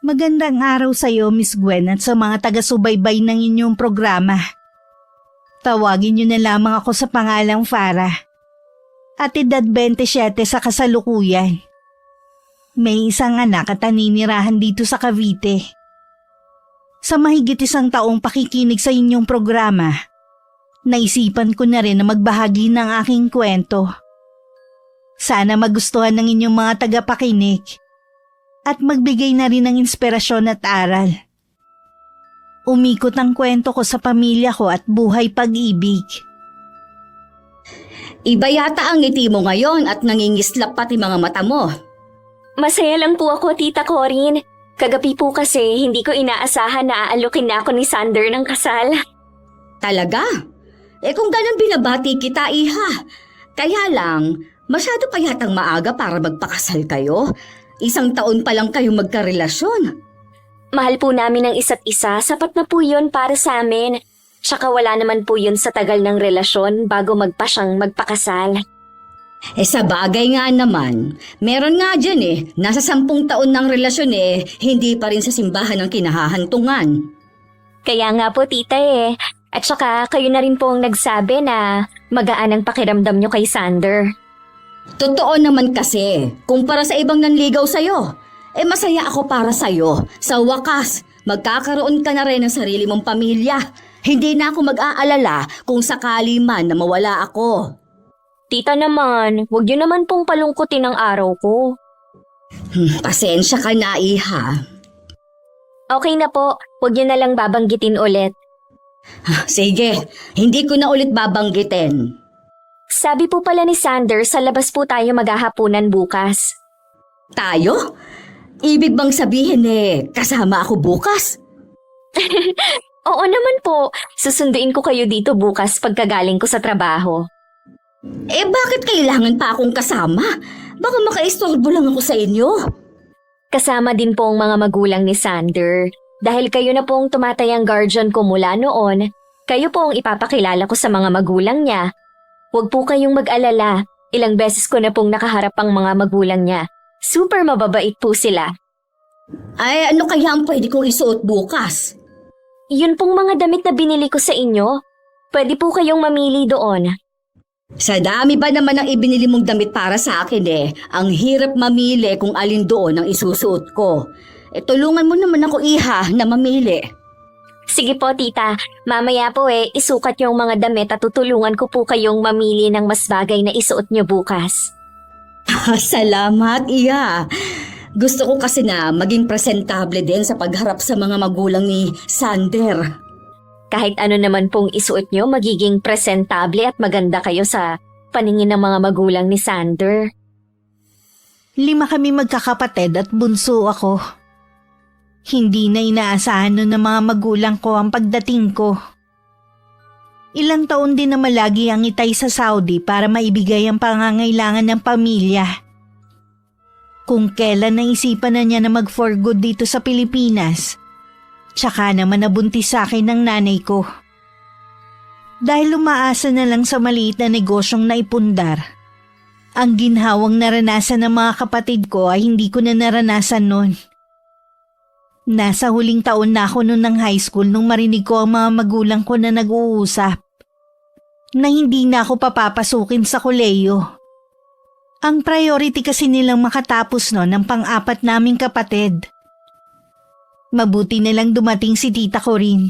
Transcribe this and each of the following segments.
Magandang araw sa iyo, Miss Gwen, at sa mga taga-subaybay ng inyong programa. Tawagin niyo na lamang ako sa pangalang Farah. At edad 27 sa kasalukuyan. May isang anak at naninirahan dito sa Cavite. Sa mahigit 1 taong pakikinig sa inyong programa, naisipan ko na rin na magbahagi ng aking kwento. Sana magustuhan ng inyong mga tagapakinig at magbigay na rin ng inspirasyon at aral. Umikot ang kwento ko sa pamilya ko at buhay pag-ibig. Iba yata ang ngiti mo ngayon at nangingislap pati mga mata mo. Masaya lang po ako, Tita Corinne. Kagabi po kasi hindi ko inaasahan na aalukin na ako ni Sander ng kasal. Talaga? Kung ganun binabati kita, iha. Kaya lang, masyado pa yatang maaga para magpakasal kayo. 1 taon pa lang kayong magkarelasyon. Mahal po namin ang isa't isa, sapat na po yun para sa amin. Tsaka wala naman po yun sa tagal ng relasyon bago magpasyang magpakasal. Sa bagay nga naman, meron nga dyan nasa 10 taon ng relasyon hindi pa rin sa simbahan ang kinahahantungan. Kaya nga po, Tita At saka kayo na rin po ang nagsabi na magaan ang pakiramdam nyo kay Sander. Totoo naman kasi, kumpara sa ibang nanligaw sa'yo, masaya ako para sa'yo. Sa wakas, magkakaroon ka na rin ng sarili mong pamilya. Hindi na ako mag-aalala kung sakali man na mawala ako. Tita naman, huwag nyo naman pong palungkutin ang araw ko. Pasensya ka na, iha. Okay na po, huwag nyo na lang babanggitin ulit. Sige, hindi ko na ulit babanggitin. Sabi po pala ni Sander, sa labas po tayo maghahapunan bukas. Tayo? Ibig bang sabihin kasama ako bukas? Oo naman po, susunduin ko kayo dito bukas pagkagaling ko sa trabaho. Bakit kailangan pa akong kasama? Baka makaistorbo lang ako sa inyo. Kasama din po ang mga magulang ni Sander. Dahil kayo na pong tumatayang guardian ko mula noon, kayo po ang ipapakilala ko sa mga magulang niya. Huwag po kayong mag-alala, ilang beses ko na pong nakaharap ang mga magulang niya. Super mababait po sila. Ay, ano kaya ang pwede kong isuot bukas? Yun pong mga damit na binili ko sa inyo. Pwede po kayong mamili doon. Sa dami ba naman ang ibinili mong damit para sa akin ang hirap mamili kung alin doon ang isusuot ko. Tulungan mo naman ako, iha, na mamili. Sige po, Tita. Mamaya po isukat yung mga damit at tutulungan ko po kayong mamili ng mas bagay na isuot nyo bukas. Salamat, iha. Gusto ko kasi na maging presentable din sa pagharap sa mga magulang ni Sander. Kahit ano naman pong isuot nyo, magiging presentable at maganda kayo sa paningin ng mga magulang ni Sander. 5 kami magkakapatid at bunso ako. Hindi na inaasahan nun ng mga magulang ko ang pagdating ko. Ilang taon din na malagi ang itay sa Saudi para maibigay ang pangangailangan ng pamilya. Kung kailan naisipan na niya na mag-for good dito sa Pilipinas, tsaka naman nabuntis sa akin ng nanay ko. Dahil umaasa na lang sa maliit na negosyong naipundar, ang ginhawang naranasan ng mga kapatid ko ay hindi ko na naranasan noon. Nasa huling taon na ako noon ng high school nung marinig ko ang mga magulang ko na nag-uusap na hindi na ako papapasukin sa kolehiyo. Ang priority kasi nilang makatapos noon ang pang-4 naming kapatid. Mabuti na lang dumating si Tita Corinne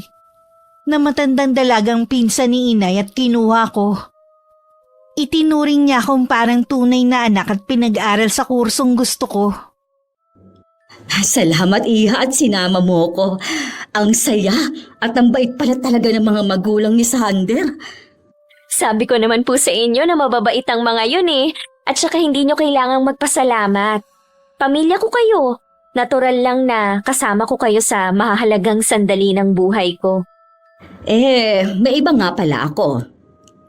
na matandang dalagang pinsan ni inay at kinuha ko. Itinuring niya akong parang tunay na anak at pinag-aral sa kursong gusto ko. Salamat, iha, at sinama mo ko. Ang saya at ang bait pala talaga ng mga magulang ni Sander. Sabi ko naman po sa inyo na mababait ang mga yun at saka hindi nyo kailangang magpasalamat. Pamilya ko kayo. Natural lang na kasama ko kayo sa mahahalagang sandali ng buhay ko. May iba nga pala ako.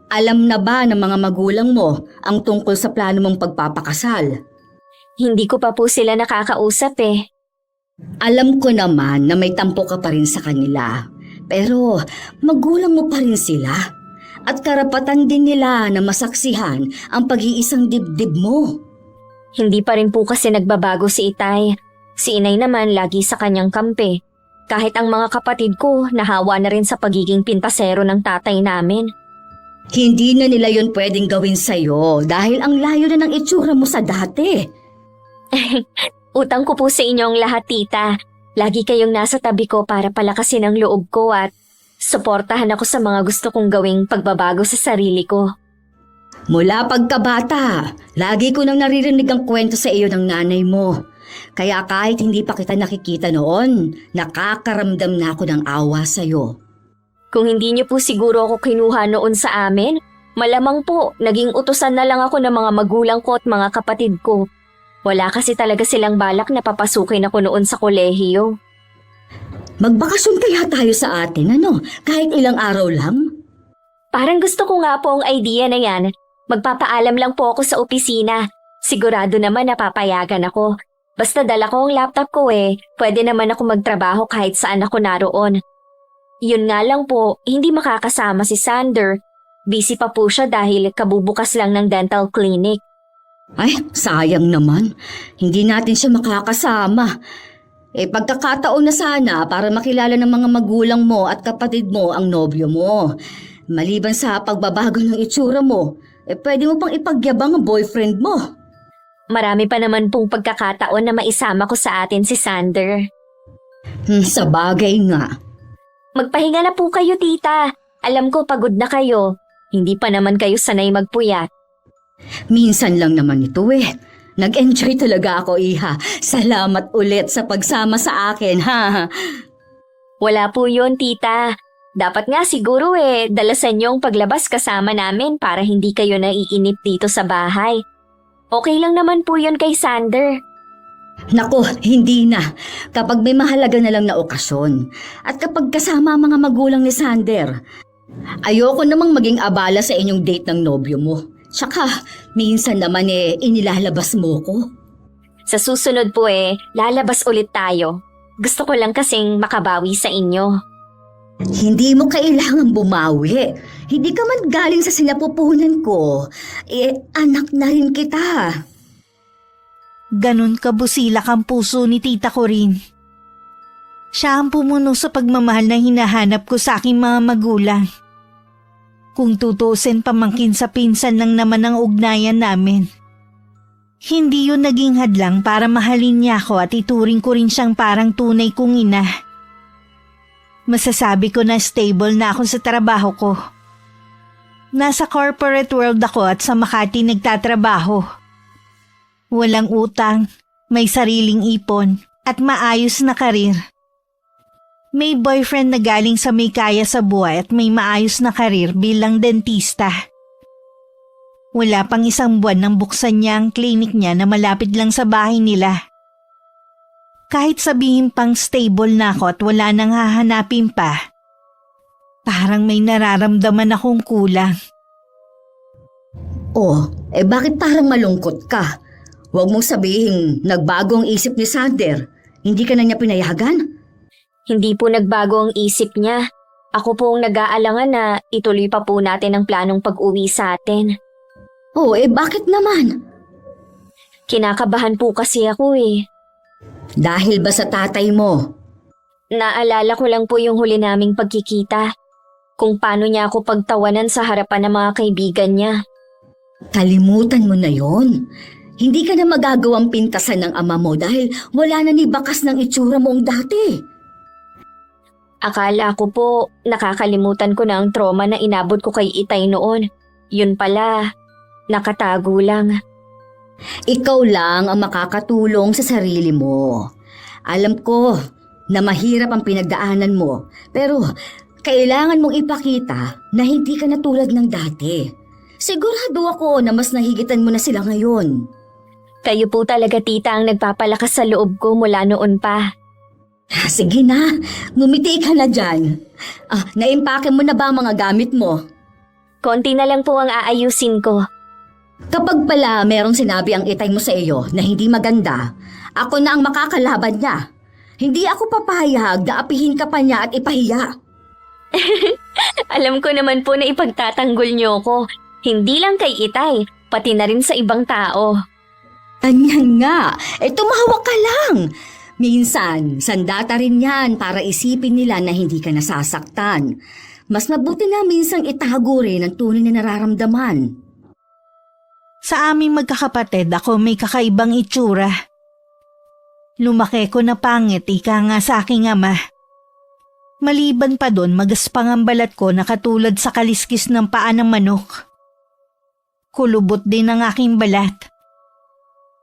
Alam na ba ng mga magulang mo ang tungkol sa plano mong pagpapakasal? Hindi ko pa po sila nakakausap Alam ko naman na may tampo ka pa rin sa kanila. Pero magulang mo pa rin sila. At karapatan din nila na masaksihan ang pag-iisang dibdib mo. Hindi pa rin po kasi nagbabago si Itay. Si inay naman lagi sa kanyang kampe. Kahit ang mga kapatid ko nahawa na rin sa pagiging pintasero ng tatay namin. Hindi na nila yun pwedeng gawin sa'yo dahil ang layo na ng itsura mo sa dati. Utang ko po sa inyong lahat, tita. Lagi kayong nasa tabi ko para palakasin ang loob ko at suportahan ako sa mga gusto kong gawing pagbabago sa sarili ko. Mula pagkabata, lagi ko nang naririnig ang kwento sa iyo ng nanay mo. Kaya kahit hindi pa kita nakikita noon, nakakaramdam na ako ng awa sa'yo. Kung hindi niyo po siguro ako kinuha noon sa amin, malamang po naging utusan na lang ako ng mga magulang ko at mga kapatid ko. Wala kasi talaga silang balak na papasukin ako noon sa kolehiyo. Magbakasyon kaya tayo sa atin, ano? Kahit ilang araw lang? Parang gusto ko nga po ang idea na yan. Magpapaalam lang po ako sa opisina. Sigurado naman napapayagan ako. Basta dala ko ang laptop ko pwede naman ako magtrabaho kahit saan ako naroon. Yun nga lang po, hindi makakasama si Sander. Busy pa po siya dahil kabubukas lang ng dental clinic. Ay, sayang naman. Hindi natin siya makakasama. Pagkakataon na sana para makilala ng mga magulang mo at kapatid mo ang nobyo mo. Maliban sa pagbabago ng itsura mo, pwede mo pang ipagyabang ang boyfriend mo. Marami pa naman pong pagkakataon na maisama ko sa atin si Sander. Sa bagay nga. Magpahinga na po kayo, tita. Alam ko pagod na kayo. Hindi pa naman kayo sanay magpuyat. Minsan lang naman ito Nag-enjoy talaga ako, Iha. Salamat ulit sa pagsama sa akin, ha? Wala po yun, tita. Dapat nga siguro dalasan yung paglabas kasama namin para hindi kayo naiinip dito sa bahay. Okay lang naman po yun kay Sander. Nako, hindi na. Kapag may mahalaga na lang na okasyon. At kapag kasama ang mga magulang ni Sander. Ayoko namang maging abala sa inyong date ng nobyo mo. Tsaka, minsan naman inilalabas mo ko. Sa susunod po lalabas ulit tayo. Gusto ko lang kasing makabawi sa inyo. Hindi mo kailangan bumawi. Hindi ka man galing sa sinapupunan ko. Anak na rin kita. Ganun kabusilak ang puso ni tita ko rin. Siya ang pumuno sa pagmamahal na hinahanap ko sa aking mga magulang. Kung tutusin pamangkin sa pinsan lang naman ang ugnayan namin. Hindi yun naging hadlang para mahalin niya ako at ituring ko rin siyang parang tunay kong ina. Masasabi ko na stable na ako sa trabaho ko. Nasa corporate world ako at sa Makati nagtatrabaho. Walang utang, may sariling ipon at maayos na karir. May boyfriend na galing sa may kaya sa buhay at may maayos na karir bilang dentista. Wala pang isang buwan nang buksan niya ang klinik niya na malapit lang sa bahay nila. Kahit sabihin pang stable na ako at wala nang hahanapin pa, parang may nararamdaman akong kulang. Bakit parang malungkot ka? Huwag mong sabihin nagbago ang isip ni Sander. Hindi ka na niya pinayagan? Hindi po nagbago ang isip niya. Ako po ang nag-aalangan na ituloy pa po natin ang planong pag-uwi sa atin. Bakit naman? Kinakabahan po kasi ako Dahil ba sa tatay mo? Naalala ko lang po yung huli naming pagkikita. Kung paano niya ako pagtawanan sa harapan ng mga kaibigan niya. Kalimutan mo na yon. Hindi ka na magagawang pintasan ng ama mo dahil wala na ni bakas ng itsura mong dati. Akala ko po nakakalimutan ko na ang trauma na inabot ko kay Itay noon. Yun pala, nakatago lang. Ikaw lang ang makakatulong sa sarili mo. Alam ko na mahirap ang pinagdaanan mo, pero kailangan mong ipakita na hindi ka na tulad ng dati. Sigurado ako na mas nahigitan mo na sila ngayon. Kayo po talaga, tita, ang nagpapalakas sa loob ko mula noon pa. Sige na, ngumiti ka na dyan. Naimpake mo na ba ang mga gamit mo? Konti na lang po ang aayusin ko. Kapag pala merong sinabi ang itay mo sa iyo na hindi maganda, ako na ang makakalaban niya. Hindi ako papayag na apihin ka pa niya at ipahiya. Alam ko naman po na ipagtatanggol niyo ko. Hindi lang kay Itay, pati na rin sa ibang tao. Anyan nga, tumahawak ka lang. Minsan, sandata rin yan para isipin nila na hindi ka nasasaktan. Mas mabuti na minsang itago rin ang tunay na nararamdaman. Sa aming magkakapatid, ako may kakaibang itsura. Lumaki ko na pangit, ika nga sa aking ama. Maliban pa doon, magaspang ang balat ko na katulad sa kaliskis ng paa ng manok. Kulubot din ang aking balat.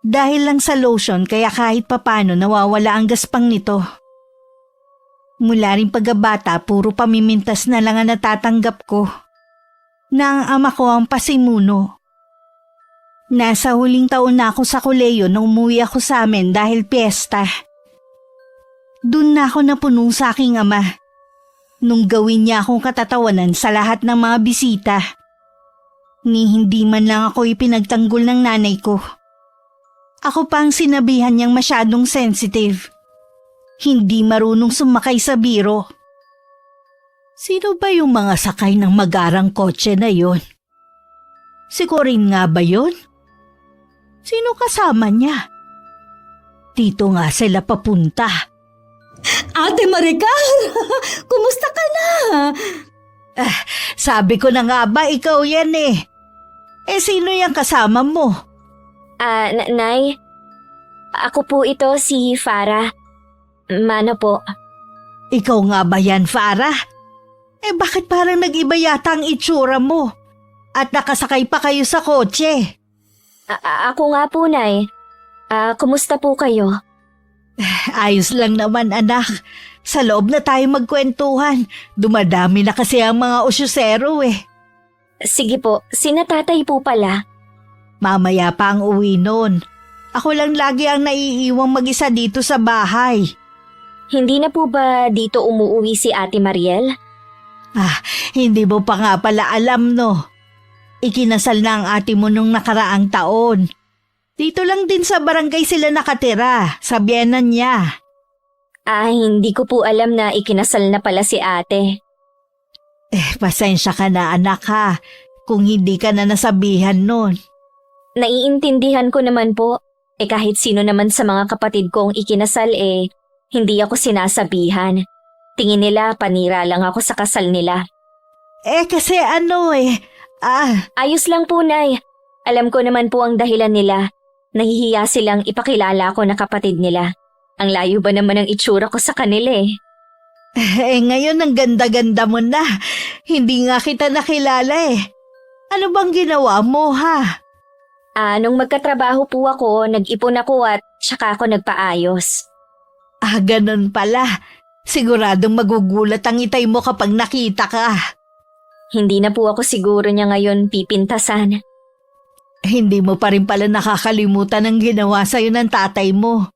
Dahil lang sa lotion kaya kahit papano nawawala ang gaspang nito. Mula rin pagkabata, puro pamimintas na lang ang natatanggap ko. Na ang ama ko ang pasimuno. Nasa huling taon na ako sa koleyo nung umuwi ako sa amin dahil piyesta. Doon na ako napuno sa aking ama. Nung gawin niya akong katatawanan sa lahat ng mga bisita. Ni hindi man lang ako ipinagtanggol ng nanay ko. Ako pa ang sinabihan niyang masyadong sensitive. Hindi marunong sumakay sa biro. Sino ba yung mga sakay ng magarang kotse na yon? Si Corinne nga ba yon? Sino kasama niya? Dito nga sila papunta. Ate Maricar, kumusta ka na? Sabi ko na nga ba ikaw yan eh. Sino yung kasama mo? Nay, ako po ito si Farah. Mano po. Ikaw nga ba yan, Farah? Bakit parang nag-iba yata ang itsura mo? At nakasakay pa kayo sa kotse. Ako nga po, Nay. Kumusta po kayo? Ayos lang naman, anak. Sa loob na tayo magkwentuhan. Dumadami na kasi ang mga usyusero eh. Sige po, sina tatay po pala. Mamaya pa ang uwi nun. Ako lang lagi ang naiiwang mag-isa dito sa bahay. Hindi na po ba dito umuwi si Ate Mariel? Hindi mo pa nga pala alam no. Ikinasal na ang ate mo nung nakaraang taon. Dito lang din sa barangay sila nakatira, sa biyenan niya. Hindi ko po alam na ikinasal na pala si ate. Pasensya ka na anak ha, kung hindi ka na nasabihan nun. Naiintindihan ko naman po. Kahit sino naman sa mga kapatid kong ikinasal hindi ako sinasabihan. Tingin nila panira lang ako sa kasal nila. Kasi Ayos lang po, Nay. Alam ko naman po ang dahilan nila. Nahihiya silang ipakilala ko na kapatid nila. Ang layo ba naman ang itsura ko sa kanila eh. Ngayon ang ganda-ganda mo na. Hindi nga kita nakilala eh. Ano bang ginawa mo ha? Nung magkatrabaho po ako, nag-ipon ako at saka ako nagpaayos. Ganun pala. Siguradong magugulat ang itay mo kapag nakita ka. Hindi na po ako siguro niya ngayon pipintasan. Hindi mo pa rin pala nakakalimutan ang ginawa sa'yo ng tatay mo.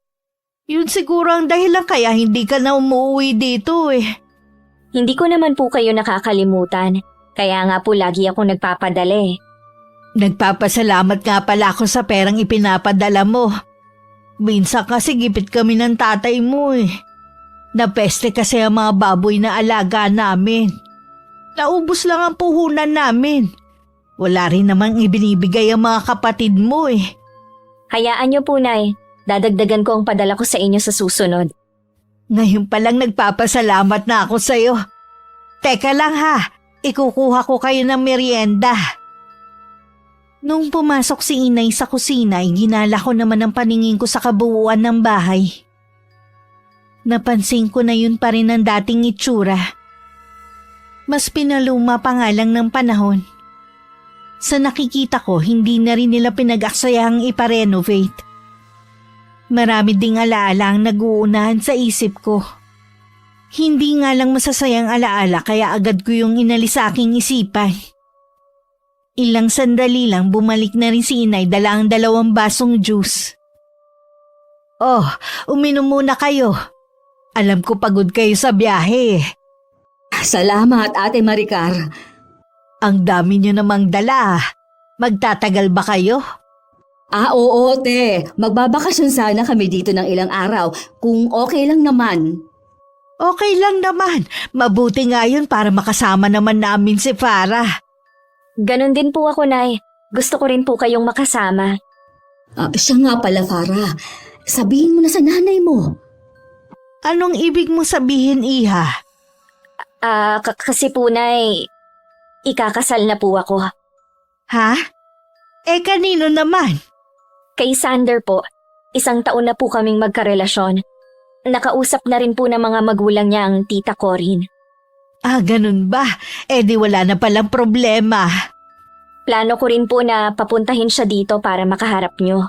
Yun siguro ang dahilan kaya hindi ka na umuwi dito eh. Hindi ko naman po kayo nakakalimutan. Kaya nga po lagi ako nagpapadala eh. Nagpapasalamat nga pala ako sa perang ipinapadala mo. Minsan kasi gipit kami ng tatay mo eh. Napeste kasi ang mga baboy na alaga namin. Naubos lang ang puhunan namin. Wala rin namang ibinibigay ang mga kapatid mo eh. Hayaan niyo po, Nay. Dadagdagan ko ang padala ko sa inyo sa susunod. Ngayon palang nagpapasalamat na ako sa'yo. Teka lang ha, ikukuha ko kayo ng merienda. Nung pumasok si Inay sa kusina, ginala ko naman ang paningin ko sa kabuuan ng bahay. Napansin ko na yun pa rin ang dating itsura. Mas pinaluma pa nga lang ng panahon. Sa nakikita ko, hindi na rin nila pinag-aksayahang iparenovate. Marami ding alaala ang nag-uunahan sa isip ko. Hindi nga lang masasayang alaala kaya agad ko yung inalis sa aking isipan. Ilang sandali lang bumalik na rin si Inay dala ang 2 basong juice. Oh, uminom muna kayo. Alam ko pagod kayo sa biyahe. Salamat, Ate Maricar. Ang dami niyo namang dala. Magtatagal ba kayo? Oo, te. Magbabakasyon sana kami dito ng ilang araw kung okay lang naman. Okay lang naman. Mabuti nga yun para makasama naman namin si Farah. Ganon din po ako, Nay. Gusto ko rin po kayong makasama. Siya nga pala, Farah. Sabihin mo na sa nanay mo. Anong ibig mong sabihin, Iha? Kasi po, Nay, ikakasal na po ako. Ha? Kanino naman? Kay Sander po, 1 taon na po kaming magkarelasyon. Nakausap na rin po ng mga magulang niya ang tita Corin. Ganun ba? Di wala na palang problema. Plano ko rin po na papuntahin siya dito para makaharap niyo.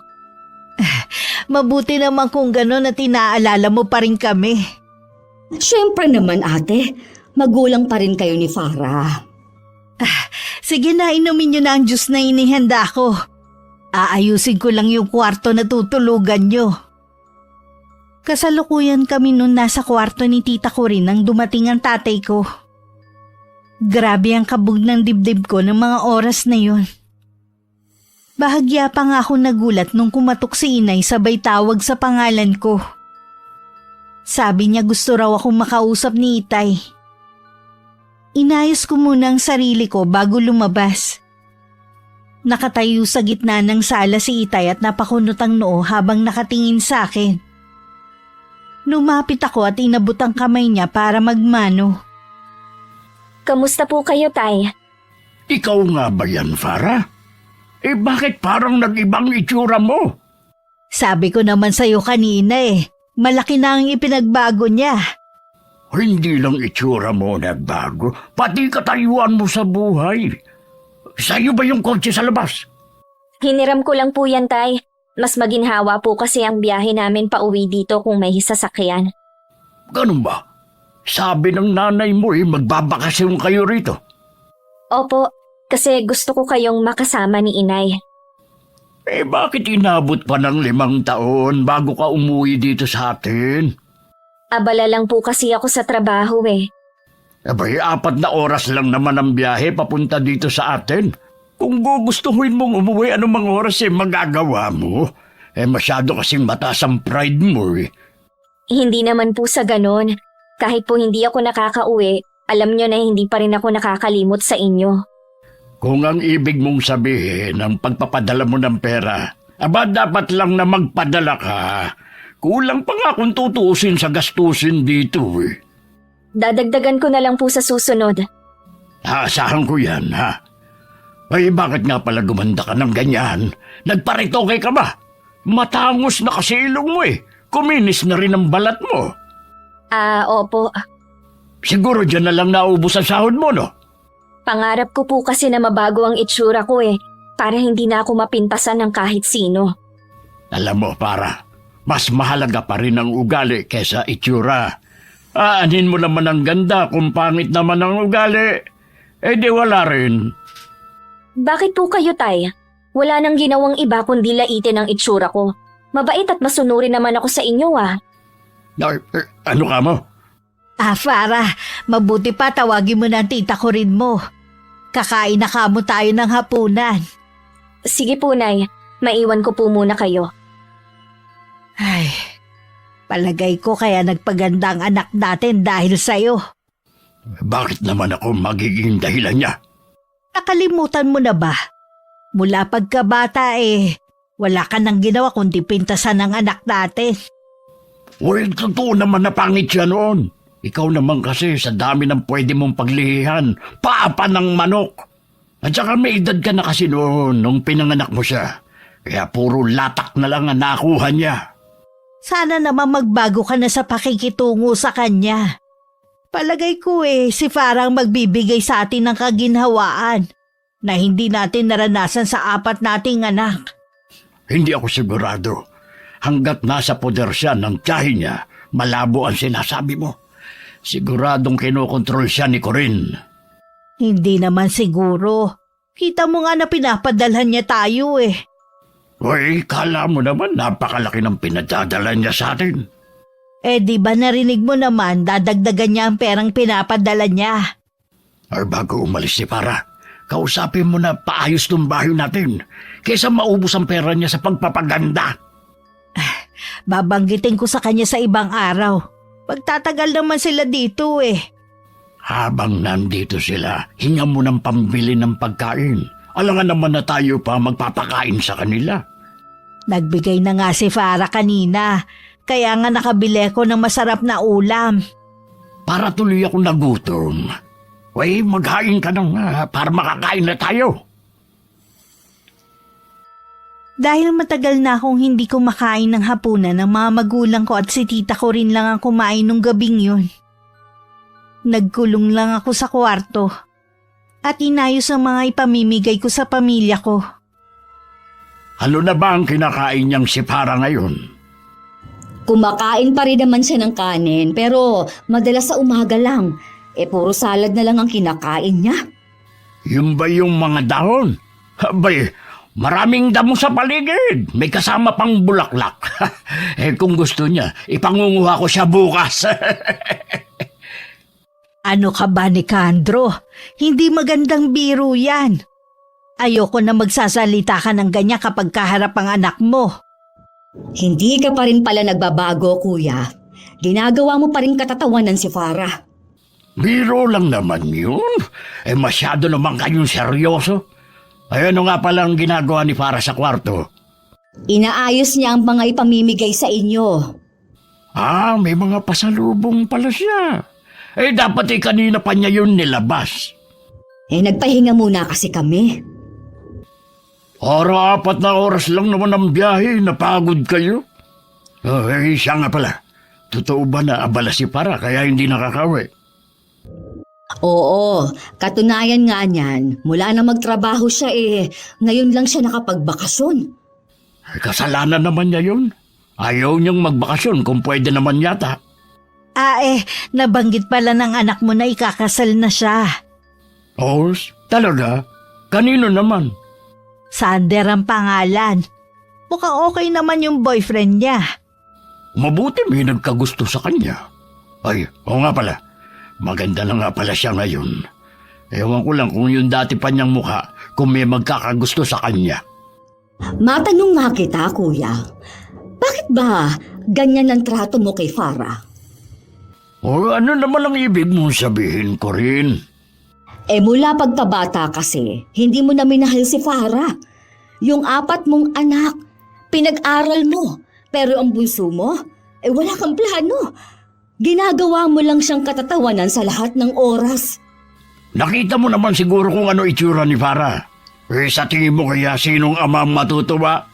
Mabuti naman kung gano'n at inaalala mo pa rin kami. Siyempre naman ate, magulang pa rin kayo ni Farah. Sige na, inumin niyo na ang juice na inihanda ko. Aayusin ko lang yung kwarto na tutulugan niyo. Kasalukuyan kami nun nasa kwarto ni tita ko rin nang dumating ang tatay ko. Grabe ang kabog ng dibdib ko ng mga oras na yun. Bahagya pa nga ako nagulat nung kumatok si inay sabay tawag sa pangalan ko. Sabi niya gusto raw akong makausap ni Itay. Inayos ko muna ang sarili ko bago lumabas. Nakatayo sa gitna ng sala si Itay at napakunot ang noo habang nakatingin sa akin. Lumapit ako at inabot ang kamay niya para magmano. Kamusta po kayo, Tay? Ikaw nga ba yan, Farah? Bakit parang nag-ibang itsura mo? Sabi ko naman sa'yo kanina malaki na ang ipinagbago niya. Hindi lang itsura mo nagbago, pati katayuan mo sa buhay. Sa'yo ba yung kotse sa labas? Hiniram ko lang po yan, Tay. Mas maginhawa po kasi ang biyahe namin pauwi dito kung may sasakyan. Ganun ba? Sabi ng nanay mo magbabakasyon kayo rito. Opo, kasi gusto ko kayong makasama ni Inay. Bakit inabot pa ng 5 taon bago ka umuwi dito sa atin? Abala lang po kasi ako sa trabaho . 4 na oras lang naman ang biyahe papunta dito sa atin. Kung gugustuhin mong umuwi anumang oras magagawa mo. Masyado kasing mataas ang pride mo . Hindi naman po sa ganon. Kahit po hindi ako nakakauwi, alam nyo na hindi pa rin ako nakakalimot sa inyo. Kung ang ibig mong sabihin ang pagpapadala mo ng pera, dapat lang na magpadala ka. Kulang pa nga kung tutuusin sa gastusin dito . Dadagdagan ko na lang po sa susunod. Aasahan ko yan, ha? Bakit nga pala gumanda ka ng ganyan? Nagparitoke ka ba? Matangos na kasi ilong mo . Kuminis na rin ang balat mo. Opo. Siguro dyan na lang naubos ang sahod mo, no? Pangarap ko po kasi na mabago ang itsura ko para hindi na ako mapintasan ng kahit sino. Alam mo, para, mas mahalaga pa rin ang ugali kesa itsura. Aanin mo naman ang ganda kung pangit naman ang ugali. Di wala rin. Bakit po kayo, Tay? Wala nang ginawang iba kundi laitin ang itsura ko. Mabait at masunurin naman ako sa inyo, Ano ka mo? Farah, mabuti pa tawagin mo na ang tita ko rin mo. Kakain na kamo tayo ng hapunan. Sige po, Nay. Maiwan ko po muna kayo. Ay, palagay ko kaya nagpaganda ang anak natin dahil sa'yo. Bakit naman ako magiging dahilan niya? Nakalimutan mo na ba? Mula pagkabata wala ka nang ginawa kundi pintasan ng anak natin. Totoo naman na pangit siya noon. Ikaw naman kasi sa dami ng pwede mong paglihihan, paapa ng manok. At saka may edad ka na kasi noon nung pinanganak mo siya. Kaya puro latak na lang ang nakuha niya. Sana naman magbago ka na sa pakikitungo sa kanya. Palagay ko si Farah ang magbibigay sa atin ng kaginhawaan na hindi natin naranasan sa 4 nating anak. Hindi ako sigurado. Hanggat nasa poder siya ng tiyahin niya, malabo ang sinasabi mo. Siguradong kinokontrol siya ni Corin. Hindi naman siguro. Kita mo nga na pinapadalhan niya tayo Kala mo naman napakalaki ng pinadadala niya sa atin. Di ba narinig mo naman dadagdagan niya ang perang pinapadala niya? Bago umalis si Farah, kausapin mo na paayos ng bahay natin kaysa maubos ang pera niya sa pagpapaganda. Babanggitin ko sa kanya sa ibang araw. Pagtatagal naman sila dito Habang nandito sila, hinga mo ng pambili ng pagkain. Alangan naman na tayo pa magpapakain sa kanila. Nagbigay na nga si Farah kanina. Kaya nga nakabili ko ng masarap na ulam. Para tuloy ako nagutom. Uy, maghain ka nang para makakain na tayo. Dahil matagal na akong hindi kumakain ng hapunan ng mga magulang ko at si tita ko rin lang ang kumain nung gabing yun. Nagkulong lang ako sa kwarto at inayos ang mga ipamimigay ko sa pamilya ko. Ano na ba ang kinakain niyang si Farah ngayon? Kumakain pa rin naman siya ng kanin, pero madalas sa umaga lang. Puro salad na lang ang kinakain niya. Yung ba yung mga dahon? Abay, maraming damo sa paligid. May kasama pang bulaklak. Kung gusto niya, ipangunguha ko siya bukas. Ano ka ba, Nicandro? Hindi magandang biro yan. Ayoko na magsasalita ka ng ganyan kapag kaharap ang anak mo. Hindi ka pa rin pala nagbabago, kuya. Ginagawa mo pa rin katatawanan si Farah. Biro lang naman yun. Masyado naman kayong seryoso. Ano nga pala ang ginagawa ni Farah sa kwarto? Inaayos niya ang mga ipamimigay sa inyo. May mga pasalubong pala siya. Dapat kanina pa niya yun nilabas. Nagpahinga muna kasi kami. 4 na oras lang naman ang biyahe. Napagod kayo? Siya nga pala. Totoo ba na abala si Farah kaya hindi nakakawi? Oo, katunayan nga niyan. Mula na magtrabaho siya ngayon lang siya nakapagbakasyon. Kasalanan naman niya yun. Ayaw niyang magbakasyon kung pwede naman yata. Nabanggit pala ng anak mo na ikakasal na siya. Talaga? Kanino naman? Sander ang pangalan. Mukhang okay naman yung boyfriend niya. Mabuti may nagkagusto sa kanya. Oo nga pala. Maganda na nga pala siya ngayon. Ewan ko lang kung yung dati pa niyang mukha, kung may magkakagusto sa kanya. Matanong nga kita, kuya. Bakit ba ganyan ang trato mo kay Farah? Ano naman ang ibig mong sabihin ko rin? Mula pagkabata kasi, hindi mo na minahal si Farah. Yung 4 mong anak, pinag-aral mo. Pero ang bunso mo, wala kang plano. Ginagawa mo lang siyang katatawanan sa lahat ng oras. Nakita mo naman siguro kung ano itsura ni Farah. Sa tingin mo kaya sinong ama ang matutuwa?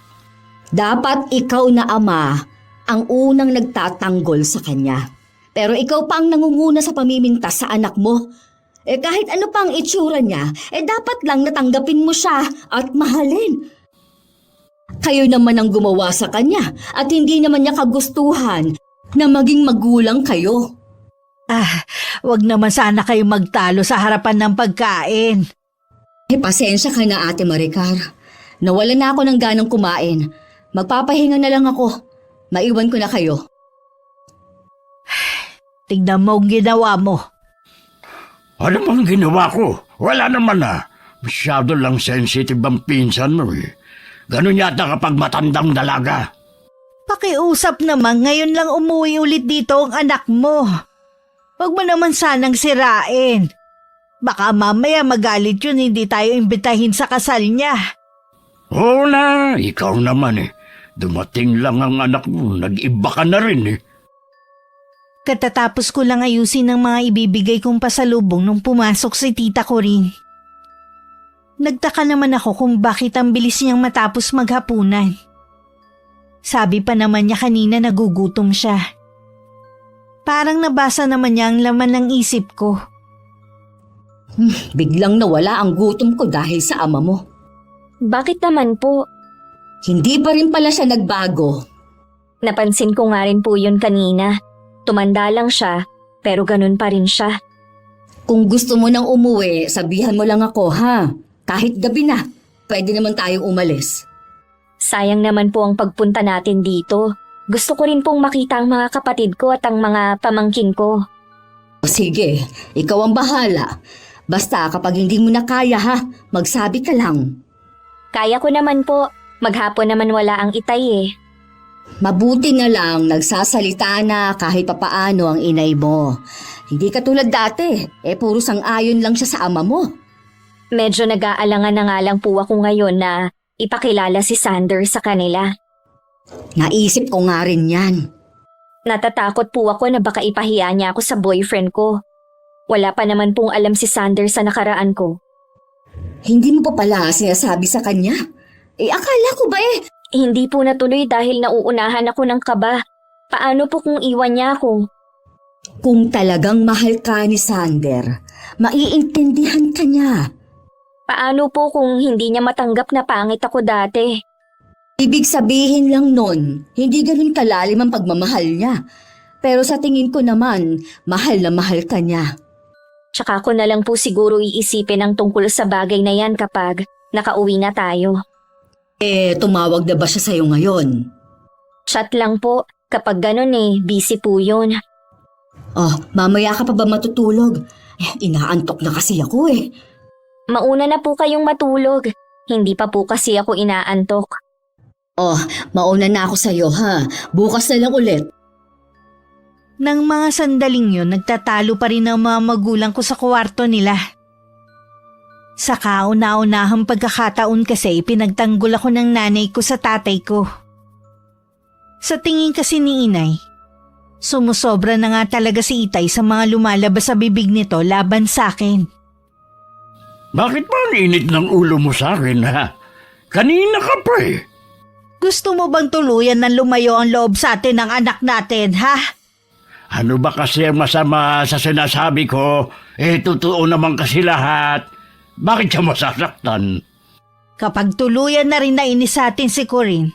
Dapat ikaw na ama ang unang nagtatanggol sa kanya. Pero ikaw pa ang nangunguna sa pamimintas sa anak mo. Kahit ano pang itsura niya, dapat lang natanggapin mo siya at mahalin. Kayo naman ang gumawa sa kanya at hindi naman niya kagustuhan na maging magulang kayo. Wag naman sana kayo magtalo sa harapan ng pagkain. Pasensya ka na, Ate Maricar. Nawalan na ako ng ganang kumain. Magpapahinga na lang ako. Maiwan ko na kayo. Tignan mo ang ginawa mo. Ano bang ginawa ko? Wala naman Masyado lang sensitive ang pinsan mo Ganun yata kapag matandang dalaga. Pakiusap naman, ngayon lang umuwi ulit dito ang anak mo. Huwag mo naman sanang sirain. Baka mamaya magalit yun, hindi tayo imbitahin sa kasal niya. Oo na, ikaw naman Dumating lang ang anak mo, nag-iba ka na rin Katatapos ko lang ayusin ang mga ibibigay kong pasalubong nung pumasok si tita ko rin. Nagtaka naman ako kung bakit ang bilis niyang matapos maghapunan. Sabi pa naman niya kanina nagugutom siya. Parang nabasa naman niya ang laman ng isip ko. Biglang nawala ang gutom ko dahil sa ama mo. Bakit naman po? Hindi pa rin pala siya nagbago. Napansin ko nga rin po yun kanina. Tumanda lang siya, pero ganun pa rin siya. Kung gusto mo nang umuwi, sabihan mo lang ako, ha? Kahit gabi na, pwede naman tayong umalis. Sayang naman po ang pagpunta natin dito. Gusto ko rin pong makita ang mga kapatid ko at ang mga pamangkin ko. Sige, ikaw ang bahala. Basta kapag hindi mo na kaya, ha? Magsabi ka lang. Kaya ko naman po. Maghapon naman wala ang itay Mabuti na lang nagsasalita na kahit papaano ang inay mo. Hindi katulad dati, puro sang-ayon lang siya sa ama mo. Medyo nag-aalangan na nga lang po ako ngayon na ipakilala si Sander sa kanila. Naisip ko nga rin yan. Natatakot po ako na baka ipahiya niya ako sa boyfriend ko. Wala pa naman pong alam si Sander sa nakaraan ko. Hindi mo pa pala sinasabi sa kanya? Akala ko ba Hindi po natuloy dahil nauunahan ako ng kaba. Paano po kung iwan niya ako? Kung talagang mahal ka ni Sander, maiintindihan ka niya. Paano po kung hindi niya matanggap na pangit ako dati? Ibig sabihin lang nun, hindi ganun kalalim ang pagmamahal niya. Pero sa tingin ko naman, mahal na mahal ka niya. Tsaka ko na lang po siguro iisipin ang tungkol sa bagay na yan kapag nakauwi na tayo. Tumawag na ba siya sa'yo ngayon? Chat lang po. Kapag ganun busy po yun. Mamaya ka pa ba matutulog? Inaantok na kasi ako Mauna na po kayong matulog. Hindi pa po kasi ako inaantok. Mauna na ako sa'yo ha. Bukas na lang ulit. Nang mga sandaling yun, nagtatalo pa rin ang mga magulang ko sa kwarto nila. Sa kauna-unahang pagkakataon kasi pinagtanggol ako ng nanay ko sa tatay ko. Sa tingin kasi ni inay, sumusobra na nga talaga si Itay sa mga lumalabas sa bibig nito laban sa akin. Bakit ba ang init ng ulo mo sa akin, ha? Kanina ka pa Gusto mo bang tuluyan ng lumayo ang loob sa atin ng anak natin, ha? Ano ba kasi ang masama sa sinasabi ko? Totoo naman kasi lahat. Bakit siya masasaktan? Kapag tuluyan na rin nainis sa atin si Corinne,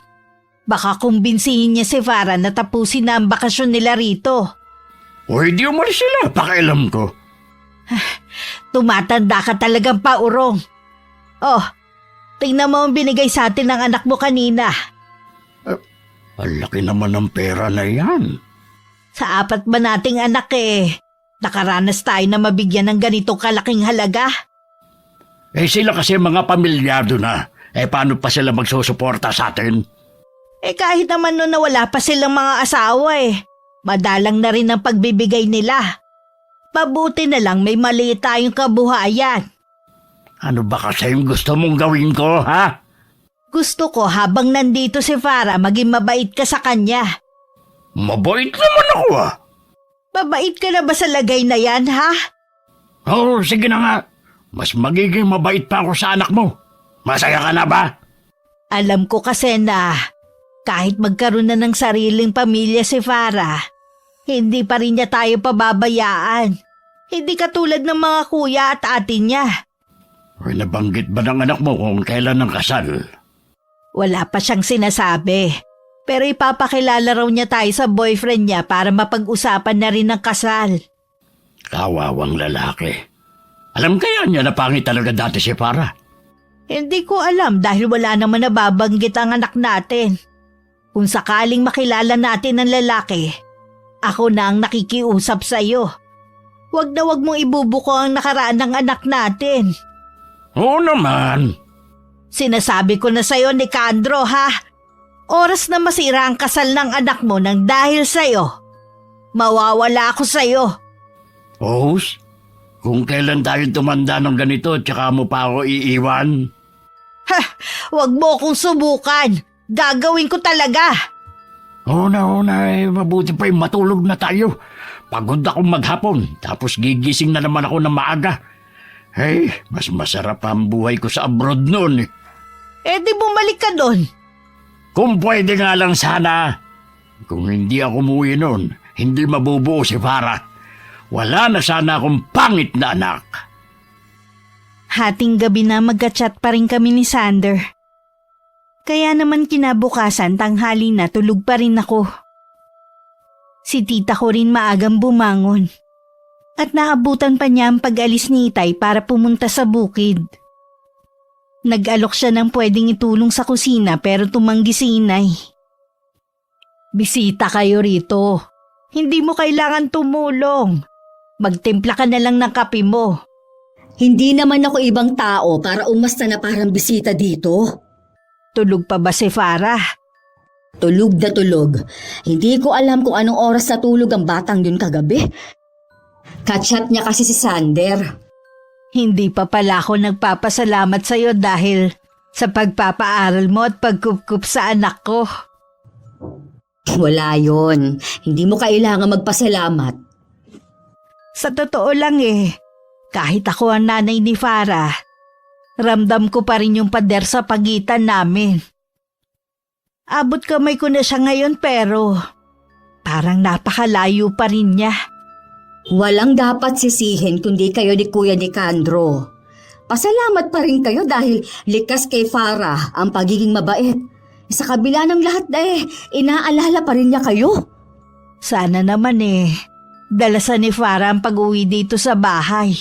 baka kumbinsihin niya si Farah na tapusin na ang bakasyon nila rito. Di umalis sila, pakialam ko. Tumatanda ka talagang paurong. Tingnan mo ang binigay sa atin ng anak mo kanina. Ang laki naman ng pera na yan. Sa 4 ba nating anak nakaranas tayo na mabigyan ng ganitong kalaking halaga. Sila kasi mga pamilyado na. Paano pa sila magsusuporta sa atin? Kahit naman noon na wala pa silang mga asawa madalang na rin ang pagbibigay nila. Mabuti na lang may maliit tayong kabuhayan. Ano ba kasi yung gusto mong gawin ko, ha? Gusto ko habang nandito si Farah maging mabait ka sa kanya. Mabait naman ako, Mabait ka na ba sa lagay na yan, ha? Sige na nga. Mas magiging mabait pa ako sa anak mo. Masaya ka na ba? Alam ko kasi na kahit magkaroon na ng sariling pamilya si Farah, hindi pa rin niya tayo pababayaan. Hindi katulad ng mga kuya at ate niya. Nabanggit ba ng anak mo kung kailan ang kasal? Wala pa siyang sinasabi. Pero ipapakilala raw niya tayo sa boyfriend niya para mapag-usapan na rin ng kasal. Kawawang lalaki. Alam kaya niya na pangit talaga dati si Farah? Hindi ko alam dahil wala naman nababanggit ang anak natin. Kung sakaling makilala natin ang lalaki, ako na ang nakikiusap sa iyo. Huwag na huwag mong ibubuko ang nakaraan ng anak natin. Oo naman. Sinasabi ko na sa iyo, Nicandro, ha? Oras na masira ang kasal ng anak mo nang dahil sa iyo. Mawawala ako sa iyo. Kung kailan tayo tumanda ng ganito tsaka mo pa ako iiwan? Huwag mo akong subukan. Gagawin ko talaga. Oo na, mabuti pa yung matulog na tayo. Pagod akong maghapon, tapos gigising na naman ako ng maaga. Mas masarap ang buhay ko sa abroad noon. Di bumalik ka doon. Kung pwede nga lang sana. Kung hindi ako umuwi noon, hindi mabubuo si Farah. Wala na sana akong pangit na anak. Hating gabi na magka-chat pa rin kami ni Sander. Kaya naman kinabukasan tanghali na tulog pa rin ako. Si tita ko rin maagang bumangon. At naabutan pa niya ang pag-alis ni Itay para pumunta sa bukid. Nag-alok siya ng pwedeng itulong sa kusina pero tumanggi si Inay. Bisita kayo rito. Hindi mo kailangan tumulong. Magtimpla ka na lang ng kape mo. Hindi naman ako ibang tao para umasta na parang bisita dito. Tulog pa ba si Farah? Tulog na tulog. Hindi ko alam kung anong oras natulog ang batang yun kagabi. Kachat niya kasi si Sander. Hindi pa pala ako nagpapasalamat sa iyo dahil sa pagpapaaral mo at pagkupkup sa anak ko. Wala yon. Hindi mo kailangan magpasalamat. Sa totoo lang kahit ako ang nanay ni Farah, ramdam ko pa rin yung pader sa pagitan namin. Abot kamay ko na siya ngayon pero parang napakalayo pa rin niya. Walang dapat sisihin kundi kayo ni Kuya Nicandro. Pasalamat pa rin kayo dahil likas kay Farah ang pagiging mabait. Sa kabila ng lahat inaalala pa rin niya kayo. Sana naman dalasan ni Farah ang pag-uwi dito sa bahay.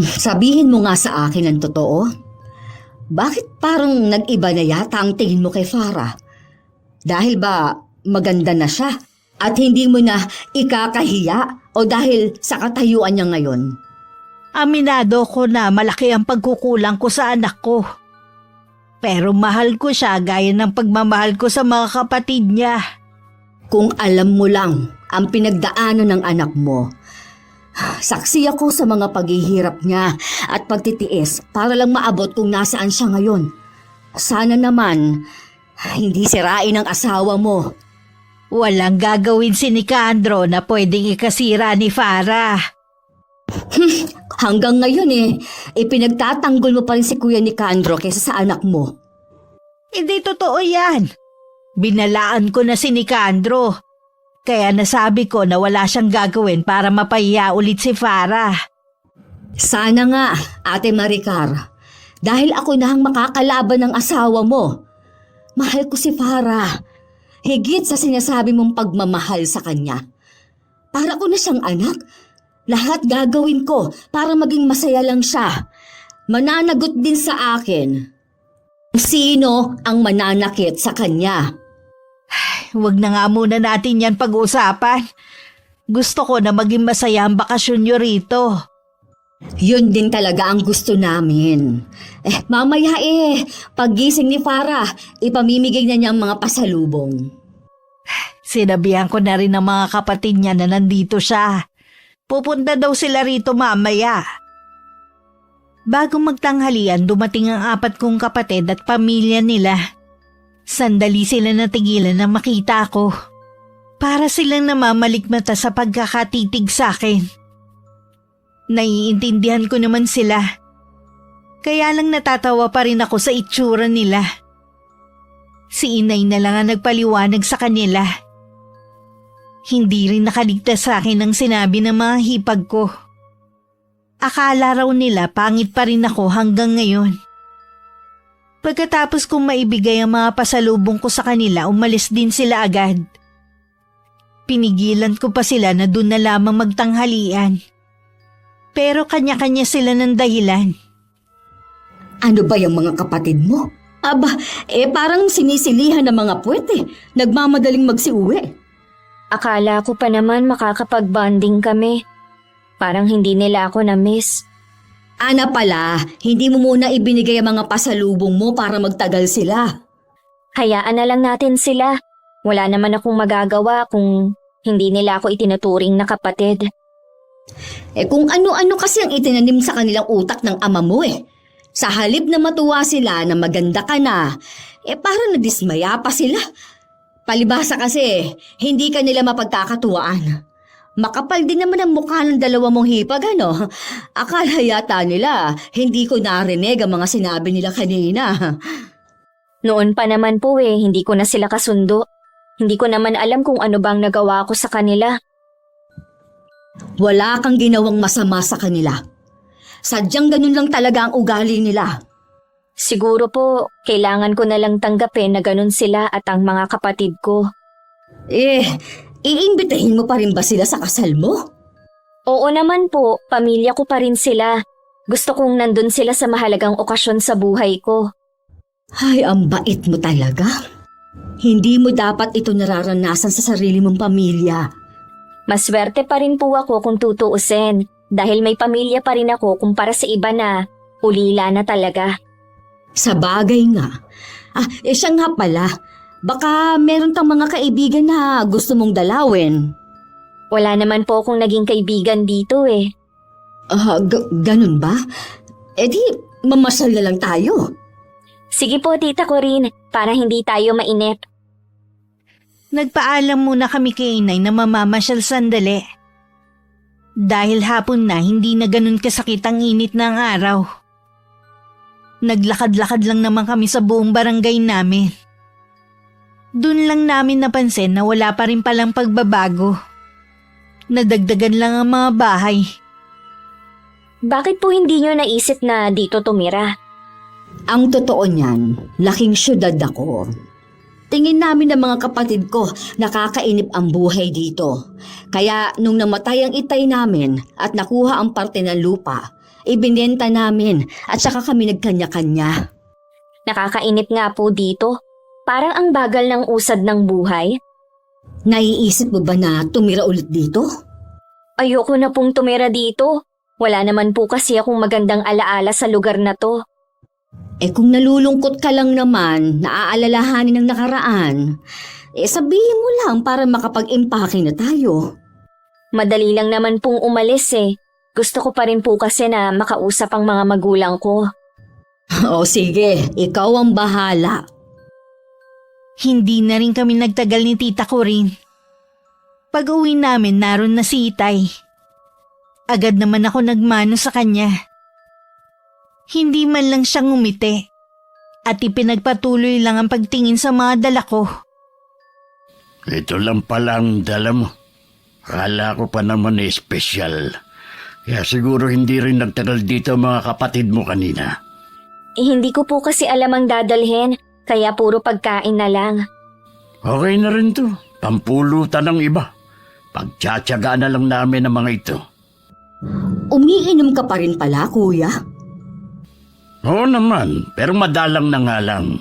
Sabihin mo nga sa akin ang totoo. Bakit parang nag-iba na yata ang tingin mo kay Farah? Dahil ba maganda na siya at hindi mo na ikakahiya o dahil sa katayuan niya ngayon? Aminado ko na malaki ang pagkukulang ko sa anak ko. Pero mahal ko siya gaya ng pagmamahal ko sa mga kapatid niya. Kung alam mo lang ang pinagdaanan ng anak mo, saksi ako sa mga paghihirap niya at pagtitiis para lang maabot kung nasaan siya ngayon. Sana naman, hindi sirain ang asawa mo. Walang gagawin si Nicandro na pwedeng ikasira ni Farah. Hanggang ngayon ipinagtatanggol mo pa rin si Kuya Nicandro kaysa sa anak mo. Hindi totoo yan. Binalaan ko na si Nicandro. Kaya nasabi ko na wala siyang gagawin para mapahiya ulit si Farah. Sana nga, Ate Maricar. Dahil ako na ang makakalaban ng asawa mo. Mahal ko si Farah. Higit sa sinasabi mong pagmamahal sa kanya. Para ko na siyang anak. Lahat gagawin ko para maging masaya lang siya. Mananagot din sa akin. Sino ang mananakit sa kanya? Huwag na nga muna natin yan pag-usapan. Gusto ko na maging masaya ang bakasyon nyo rito. Yun din talaga ang gusto namin. Mamaya paggising ni Farah, ipamimigay na niya ang mga pasalubong. Sinabihan ko na rin ng mga kapatid niya na nandito siya. Pupunta daw sila rito mamaya. Bago magtanghalian, dumating ang 4 kong kapatid at pamilya nila. Sandali sila natigilan na makita ko. Para silang namamalikmata sa pagkakatitig sa akin. Naiintindihan ko naman sila. Kaya lang natatawa pa rin ako sa itsura nila. Si inay na lang ang nagpaliwanag sa kanila. Hindi rin nakaligtas sa akin ang sinabi ng mga hipag ko. Akala raw nila pangit pa rin ako hanggang ngayon. Pagkatapos kong maibigay ang mga pasalubong ko sa kanila, umalis din sila agad. Pinigilan ko pa sila na doon na lamang magtanghalian. Pero kanya-kanya sila ng dahilan. Ano ba yung mga kapatid mo? Aba, parang sinisilihan ng mga puwet Nagmamadaling magsiuwi. Akala ko pa naman makakapag-bonding kami. Parang hindi nila ako na-miss. Ana pala, hindi mo muna ibinigay ang mga pasalubong mo para magtagal sila. Hayaan na lang natin sila. Wala naman akong magagawa kung hindi nila ako itinuturing na kapatid. Kung ano-ano kasi ang itinanim sa kanilang utak ng ama mo Sa halip na matuwa sila na maganda ka na, parang nadismaya pa sila. Palibhasa kasi, hindi ka nila mapagkakatuwaan. Makapal din naman ang mukha ng dalawa mong hipag, Akala yata nila, hindi ko narinig ang mga sinabi nila kanina. Noon pa naman po hindi ko na sila kasundo. Hindi ko naman alam kung ano bang nagawa ko sa kanila. Wala kang ginawang masama sa kanila. Sadyang ganun lang talaga ang ugali nila. Siguro po, kailangan ko na lang tanggapin na ganun sila at ang mga kapatid ko. Iimbitahin mo pa rin ba sila sa kasal mo? Oo naman po, pamilya ko pa rin sila. Gusto kong nandun sila sa mahalagang okasyon sa buhay ko. Ay, ang bait mo talaga. Hindi mo dapat ito nararanasan sa sarili mong pamilya. Maswerte pa rin po ako kung tutuusin dahil may pamilya pa rin ako kumpara sa iba na ulila na talaga. Sa bagay nga. Siya nga pala. Baka meron kang mga kaibigan na gusto mong dalawin. Wala naman po akong naging kaibigan dito Ganun ba? Di, mamasyal na lang tayo. Sige po, Tita Corinne, para hindi tayo mainip. Nagpaalam muna kami kay inay na mamamasyal sandali. Dahil hapon na hindi na ganun kasakit ang init ng araw. Naglakad-lakad lang naman kami sa buong barangay namin. Doon lang namin napansin na wala pa rin palang pagbabago. Nadagdagan lang ang mga bahay. Bakit po hindi nyo naisip na dito tumira? Ang totoo niyan, laking syudad ako. Tingin namin ng mga kapatid ko, nakakainip ang buhay dito. Kaya nung namatay ang itay namin at nakuha ang parte ng lupa, ibinenta namin at saka kami nagkanya-kanya. Nakakainip nga po dito. Parang ang bagal ng usad ng buhay. Naiisip mo ba na tumira ulit dito? Ayoko na pong tumira dito. Wala naman po kasi akong magandang alaala sa lugar na to. Kung nalulungkot ka lang naman, naaalalahanin ng nakaraan, sabihin mo lang para makapag-impake na tayo. Madali lang naman pong umalis eh. Gusto ko pa rin po kasi na makausap ang mga magulang ko. O sige, ikaw ang bahala. Hindi na rin kami nagtagal ni tita ko rin. Pag-uwi namin, naroon na si Itay. Agad naman ako nagmano sa kanya. Hindi man lang siya ngumiti at ipinagpatuloy lang ang pagtingin sa mga dala ko. Ito lang pala ang dala mo. Akala ko pa naman espesyal. Kaya siguro hindi rin nagtagal dito mga kapatid mo kanina. Hindi ko po kasi alam ang dadalhin, kaya puro pagkain na lang. Okay na rin to. Pampulutan ng iba. Pagtsatsagaan na lang namin ang mga ito. Umiinom ka pa rin pala, kuya? Oo naman, pero madalang na nga lang.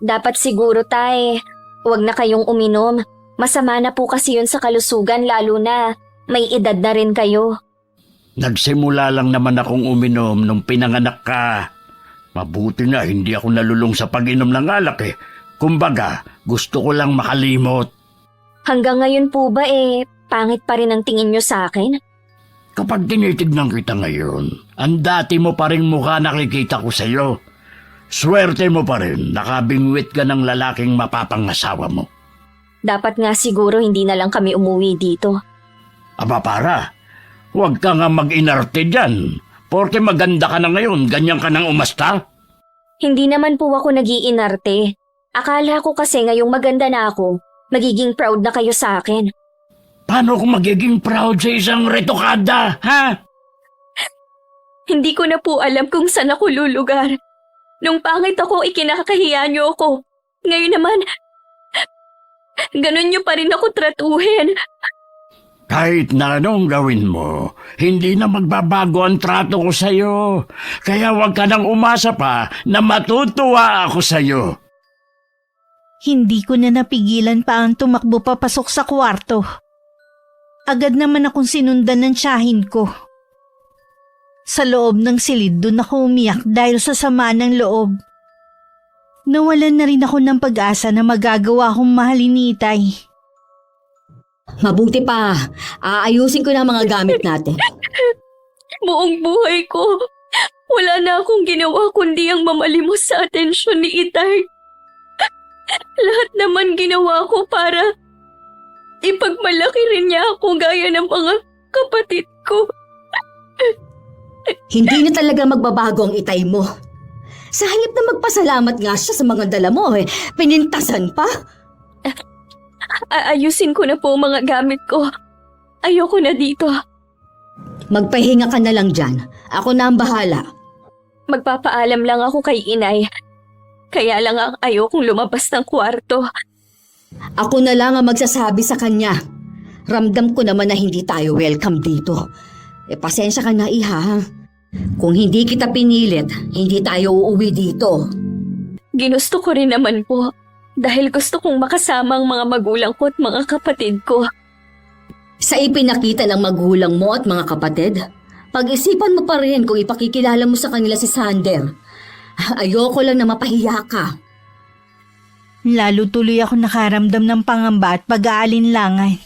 Dapat siguro tay, huwag na kayong uminom. Masama na po kasi yun sa kalusugan lalo na may edad na rin kayo. Nagsimula lang naman akong uminom nung pinanganak ka. Mabuti nga hindi ako nalulung sa pag-inom ng alak eh. Kumbaga, gusto ko lang makalimot. Hanggang ngayon po ba pangit pa rin ang tingin nyo sa akin? Kapag tinitignan kita ngayon, ang dati mo pa rin mukha nakikita ko sa'yo. Swerte mo pa rin, nakabingwit ka ng lalaking mapapangasawa mo. Dapat nga siguro hindi na lang kami umuwi dito. Aba para, huwag ka nga mag-inarte dyan. Porke maganda ka na ngayon, ganyan ka nang umasta. Hindi naman po ako nag-iinarte. Akala ko kasi ngayong maganda na ako, magiging proud na kayo sa akin. Paano kung magiging proud sa isang retokada, ha? Hindi ko na po alam kung saan ako lulugar. Nung pangit ako, ikinakahiya niyo ako. Ngayon naman, ganun niyo pa rin ako tratuhin. Kahit na anong gawin mo, hindi na magbabago ang trato ko sa'yo. Kaya huwag ka nang umasa pa na matutuwa ako sa'yo. Hindi ko na napigilan pa ang tumakbo papasok sa kwarto. Agad naman akong sinundan ng tiyahin ko. Sa loob ng silid doon ako umiyak dahil sa sama ng loob. Nawalan na rin ako ng pag-asa na magagawa akong mahalin ni Itay. Mabuti pa, aayusin ko na ang mga gamit natin. Buong buhay ko, wala na akong ginawa kundi ang mamalimos sa atensyon ni Itay. Lahat naman ginawa ko para ipagmalaki rin niya ako gaya ng mga kapatid ko. Hindi na talaga magbabago ang itay mo. Sa halip na magpasalamat nga siya sa mga dala mo, pinintasan pa. Aayusin ko na po ang mga gamit ko. Ayoko na dito. Magpahinga ka na lang dyan. Ako na ang bahala. Magpapaalam lang ako kay Inay. Kaya lang ang ayokong lumabas ng kwarto. Ako na lang ang magsasabi sa kanya. Ramdam ko naman na hindi tayo welcome dito. Pasensya ka na, iha. Kung hindi kita pinilit, hindi tayo uuwi dito. Ginusto ko rin naman po. Dahil gusto kong makasama ang mga magulang ko at mga kapatid ko. Sa ipinakita ng magulang mo at mga kapatid, pag-isipan mo pa rin kung ipakikilala mo sa kanila si Sander. Ayoko lang na mapahiya ka. Lalo tuloy ako nakaramdam ng pangamba at pag-aalinlangan.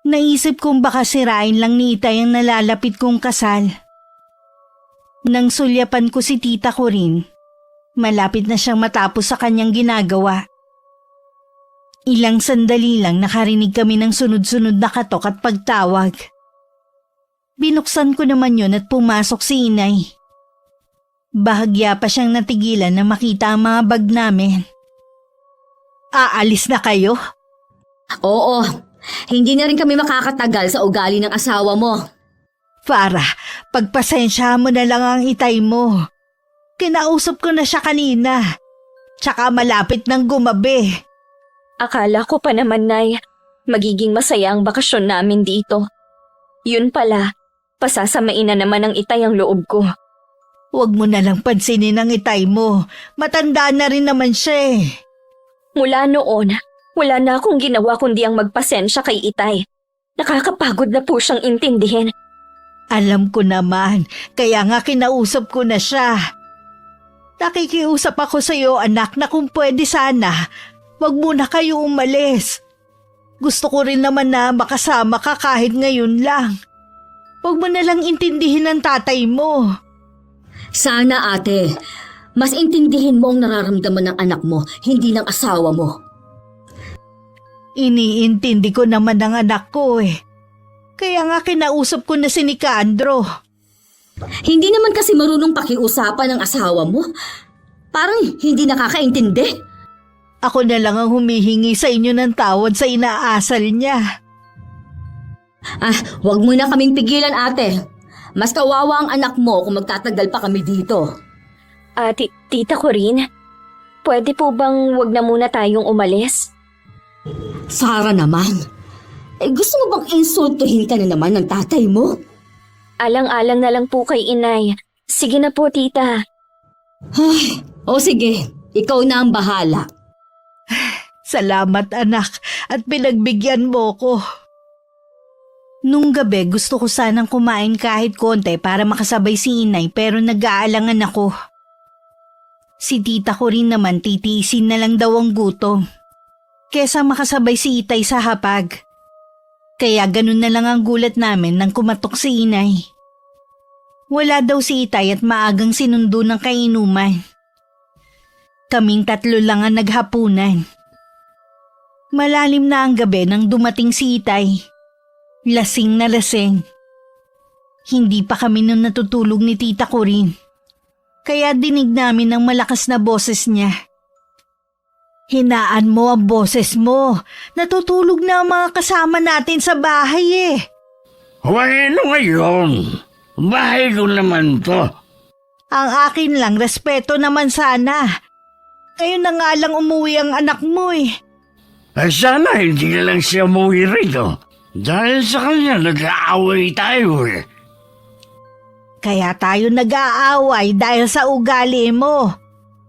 Naisip kong baka sirain lang ni Itay ang nalalapit kong kasal. Nang sulyapan ko si tita ko rin, malapit na siyang matapos sa kanyang ginagawa. Ilang sandali lang nakarinig kami ng sunod-sunod na katok at pagtawag. Binuksan ko naman yun at pumasok si inay. Bahagya pa siyang natigilan na makita ang mga bag namin. Aalis na kayo? Oo, hindi na rin kami makakatagal sa ugali ng asawa mo. Farah, pagpasensya mo na lang ang itay mo. Kinausap ko na siya kanina. Tsaka malapit ng gumabi. Akala ko pa naman, Nay, magiging masaya ang bakasyon namin dito. Yun pala, pasasamain na naman ng itay ang loob ko. Huwag mo na lang pansinin ang itay mo. Matanda na rin naman siya eh. Mula noon, wala na akong ginawa kundi ang magpasensya kay itay. Nakakapagod na po siyang intindihin. Alam ko naman, kaya nga kinausap ko na siya. Nakikiusap ako sa iyo, anak, na kung pwede sana, wag muna kayo umalis. Gusto ko rin naman na makasama ka kahit ngayon lang. Wag mo na lang intindihin ang tatay mo. Sana ate, mas intindihin mo ang nararamdaman ng anak mo, hindi ng asawa mo. Iniintindi ko naman ang anak ko eh. Kaya nga kinausap ko na si Nicandro. Hindi naman kasi marunong pakiusapan ng asawa mo. Parang hindi nakakaintindi. Ako na lang ang humihingi sa inyo ng tawad sa inaasal niya. Wag mo na kaming pigilan ate. Mas kawawa ang anak mo kung magtatagal pa kami dito. Tita Corinne, pwede po bang wag na muna tayong umalis? Sara naman. Gusto mo bang insultuhin ka na naman ng tatay mo? Alang-alang na lang po kay inay. Sige na po, tita. O sige, ikaw na ang bahala. Salamat anak at pinagbigyan mo ko. Nung gabi gusto ko sanang kumain kahit konti para makasabay si inay pero nag-aalangan ako. Si tita ko rin naman titiisin na lang daw ang gutom. Kesa makasabay si itay sa hapag. Kaya ganun na lang ang gulat namin nang kumatok si inay. Wala daw si itay at maagang sinundo ng kainuman. Kaming tatlo lang ang naghapunan. Malalim na ang gabi nang dumating si itay. Lasing na lasing. Hindi pa kami nun natutulog ni tita Corinne. Kaya dinig namin ang malakas na boses niya. Hinaan mo ang boses mo. Natutulog na ang mga kasama natin sa bahay eh. Ano ngayon? Bahay ko naman to. Ang akin lang, respeto naman sana. Ngayon na nga lang umuwi ang anak mo eh. Sana hindi na lang siya umuwi rito. Dahil sa kanya nag-aaway tayo eh. Kaya tayo nag-aaway dahil sa ugali mo.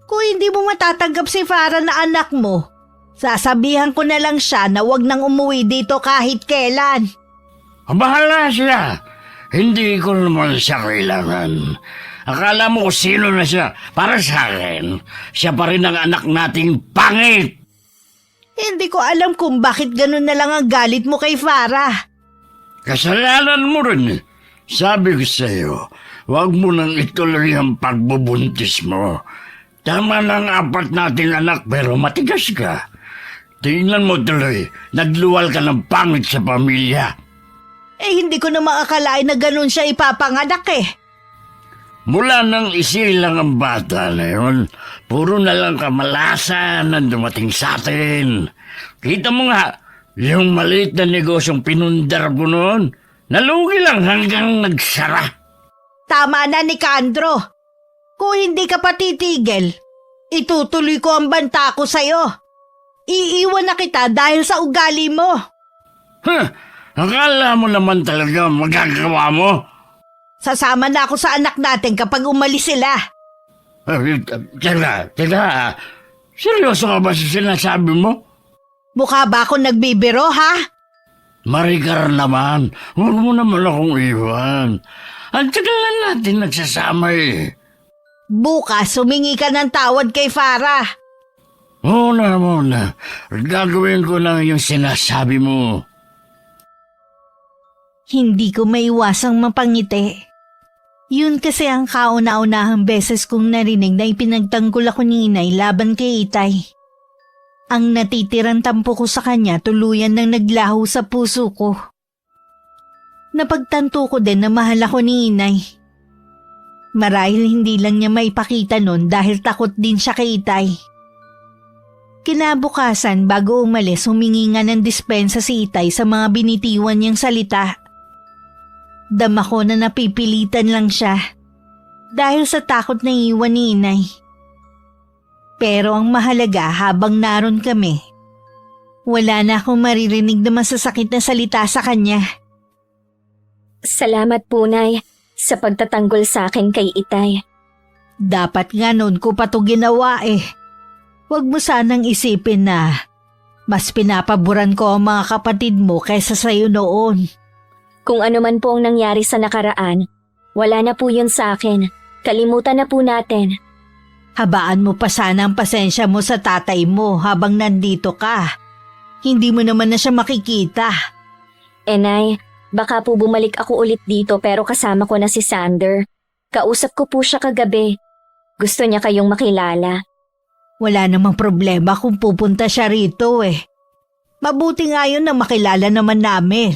Kung hindi mo matatanggap si Farah na anak mo, sasabihan ko na lang siya na wag nang umuwi dito kahit kailan. Bahala siya. Hindi ko naman siya kailangan. Akala mo kung sino na siya. Para sa akin, siya pa rin ang anak nating pangit. Hindi ko alam kung bakit ganun na lang ang galit mo kay Farah. Kasalanan mo rin. Sabi ko sa'yo, huwag mo nang ituloy ang pagbubuntis mo. Tama ng 4 nating anak pero matigas ka. Tingnan mo tuloy, nagluwal ka ng pangit sa pamilya. Hindi ko na maakalain na ganun siya ipapanganak eh. Mula nang isilang ang bata na yun, puro na lang kamalasan ang dumating sa atin. Kita mo nga, yung maliit na negosyong pinundar ko noon, nalugi lang hanggang nagsara. Tama na Nicandro. Kung hindi ka pa titigil, itutuloy ko ang banta ko sa'yo. Iiwan na kita dahil sa ugali mo. Akala mo naman talaga magagawa mo? Sasama na ako sa anak natin kapag umalis sila. Teka. Seryoso ka ba sa sinasabi mo? Mukha ba ako nagbibiro ha? Maricar naman, huwag mo naman akong iwan. Ang tagal na natin nagsasama eh. Bukas, humingi ka ng tawad kay Farah. Muna. Gagawin ko lang yung sinasabi mo. Hindi ko maiwasang mapangiti. Yun kasi ang kauna-unahang beses kong narinig na ipinagtanggol ako ni inay laban kay itay. Ang natitirang tampo ko sa kanya tuluyan nang naglaho sa puso ko. Napagtanto ko din na mahal ako ni inay. Marahil hindi lang niya maipakita nun dahil takot din siya kay itay. Kinabukasan bago umalis humingi nga ng dispensa si itay sa mga binitiwan niyang salita. Dama ko na napipilitan lang siya dahil sa takot na iwan ni inay. Pero ang mahalaga habang naroon kami, wala na akong maririnig na masasakit na salita sa kanya. Salamat po, Nay, sa pagtatanggol sa akin kay Itay. Dapat nga noon ko pa to ginawa eh. Huwag mo sanang isipin na mas pinapaboran ko ang mga kapatid mo kaysa sa'yo noon. Kung ano man po ang nangyari sa nakaraan, wala na po yun sa akin. Kalimutan na po natin. Habaan mo pa sana ang pasensya mo sa tatay mo habang nandito ka. Hindi mo naman na siya makikita. Nay, baka po bumalik ako ulit dito pero kasama ko na si Sander. Kausap ko po siya kagabi. Gusto niya kayong makilala. Wala namang problema kung pupunta siya rito eh. Mabuti nga yun na makilala naman namin.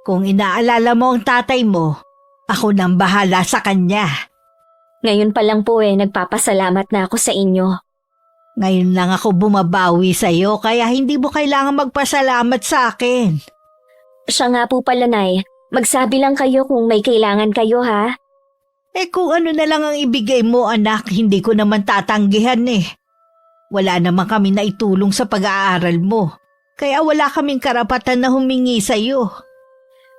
Kung inaalala mo ang tatay mo, ako nang bahala sa kanya. Ngayon pa lang po nagpapasalamat na ako sa inyo. Ngayon lang ako bumabawi sa'yo kaya hindi mo kailangan magpasalamat sa akin. Siya nga po pala, Nay. Magsabi lang kayo kung may kailangan kayo, ha? Kung ano na lang ang ibigay mo anak, hindi ko naman tatanggihan eh. Wala naman kami na itulong sa pag-aaral mo. Kaya wala kaming karapatan na humingi sa'yo.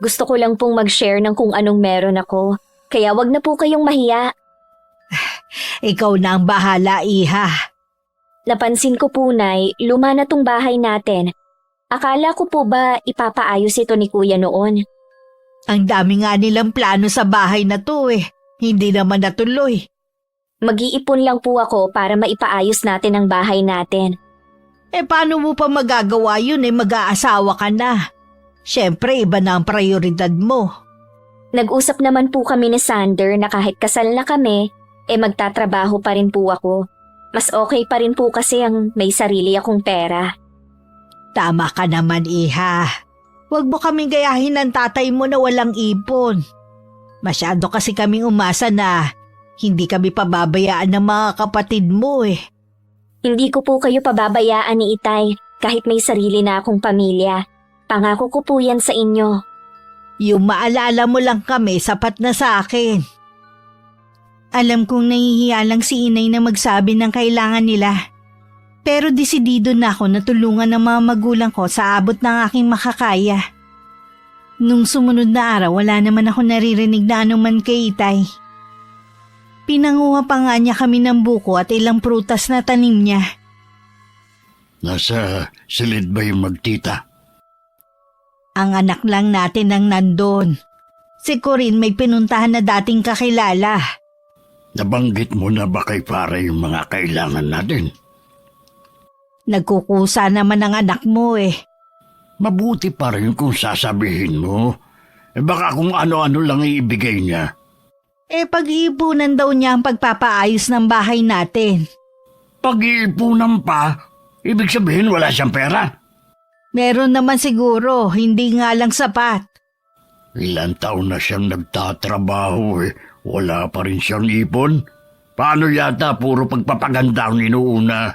Gusto ko lang pong mag-share ng kung anong meron ako. Kaya wag na po kayong mahiya. Ikaw na ang bahala, iha. Napansin ko po, Nay, luma na tong bahay natin. Akala ko po ba ipapaayos ito ni Kuya noon? Ang dami nga nilang plano sa bahay na to eh. Hindi naman natuloy. Mag-iipon lang po ako para maipaayos natin ang bahay natin. Paano mo pa magagawa yun mag-aasawa ka na? Siyempre, iba na ang prioridad mo. Nag-usap naman po kami ni Sander na kahit kasal na kami, magtatrabaho pa rin po ako. Mas okay pa rin po kasi ang may sarili akong pera. Tama ka naman, iha. Huwag mo kaming gayahin ng tatay mo na walang ipon. Masyado kasi kaming umasa na hindi kami pababayaan ng mga kapatid mo eh. Hindi ko po kayo pababayaan ni Itay kahit may sarili na akong pamilya. Pangako ko po yan sa inyo. Yung maalala mo lang kami, sapat na sa akin. Alam kong nahihiya lang si inay na magsabi ng kailangan nila. Pero desidido na ako na tulungan ng mga magulang ko sa abot ng aking makakaya. Nung sumunod na araw, wala naman ako naririnig na anuman kay Itay. Pinanguha pa nga niya kami ng buko at ilang prutas na tanim niya. Nasa silid ba yung magtita? Ang anak lang natin ang nandun. Si Corinne may pinuntahan na dating kakilala. Nabanggit mo na ba kay pare yung mga kailangan natin? Nagkukusa naman ang anak mo eh. Mabuti pa rin kung sasabihin mo. Baka kung ano-ano lang iibigay niya. Pag-iipunan daw niya ang pagpapaayos ng bahay natin. Pag-iipunan pa? Ibig sabihin wala siyang pera? Meron naman siguro, hindi nga lang sapat. Ilang taon na siyang nagtatrabaho Wala pa rin siyang ipon. Paano yata puro pagpapaganda ang inuuna?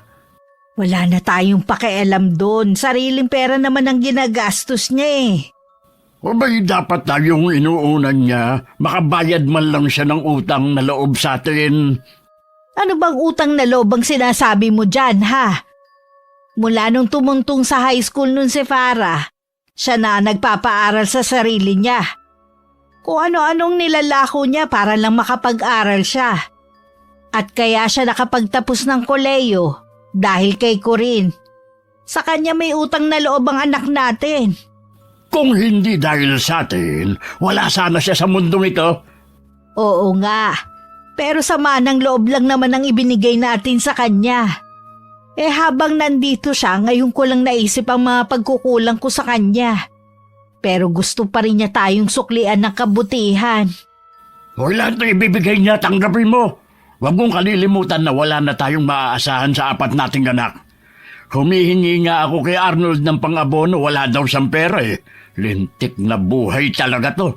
Wala na tayong pakialam doon. Sariling pera naman ang ginagastos niya eh. O ba'y dapat tayong inuunan niya, makabayad man lang siya ng utang na loob sa atin? Ano bang utang na loob ang sinasabi mo dyan, ha? Mula nung tumuntong sa high school nun si Farah, siya na nagpapaaral sa sarili niya. Kung ano-anong nilalako niya para lang makapag-aral siya. At kaya siya nakapagtapos ng koleyo dahil kay Corinne. Sa kanya may utang na loob ang anak natin. Kung hindi dahil sa atin, wala sana siya sa mundong ito. Oo nga, pero sama ng loob lang naman ang ibinigay natin sa kanya. Habang nandito siya, ngayon ko lang naisip ang mga pagkukulang ko sa kanya. Pero gusto pa rin niya tayong suklian ng kabutihan. O lahat na ibibigay niya, tanggapin mo. Huwag mong kalilimutan na wala na tayong maaasahan sa apat nating anak. Humihingi nga ako kay Arnold ng pang-abono, wala daw siyang pera eh. Lintik na buhay talaga to.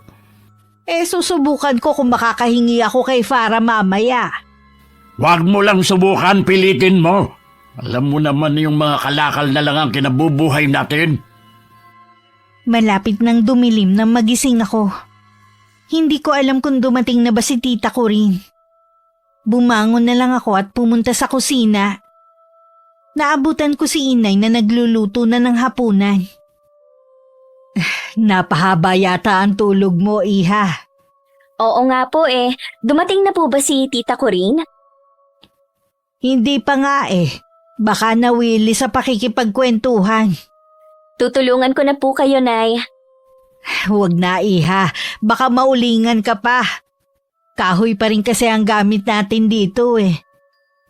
Susubukan ko kung makakahingi ako kay Farah mamaya. Huwag mo lang subukan, pilitin mo. Alam mo naman yung mga kalakal na lang ang kinabubuhay natin. Malapit nang dumilim nang magising ako. Hindi ko alam kung dumating na ba si tita ko rin. Bumangon na lang ako at pumunta sa kusina. Naabutan ko si inay na nagluluto na ng hapunan. Napahaba yata ang tulog mo, iha. Oo nga po eh. Dumating na po ba si Tita Corinne? Hindi pa nga eh. Baka nawili sa pakikipagkwentuhan. Tutulungan ko na po kayo, Nay. Huwag na, iha. Baka maulingan ka pa. Kahoy pa rin kasi ang gamit natin dito eh.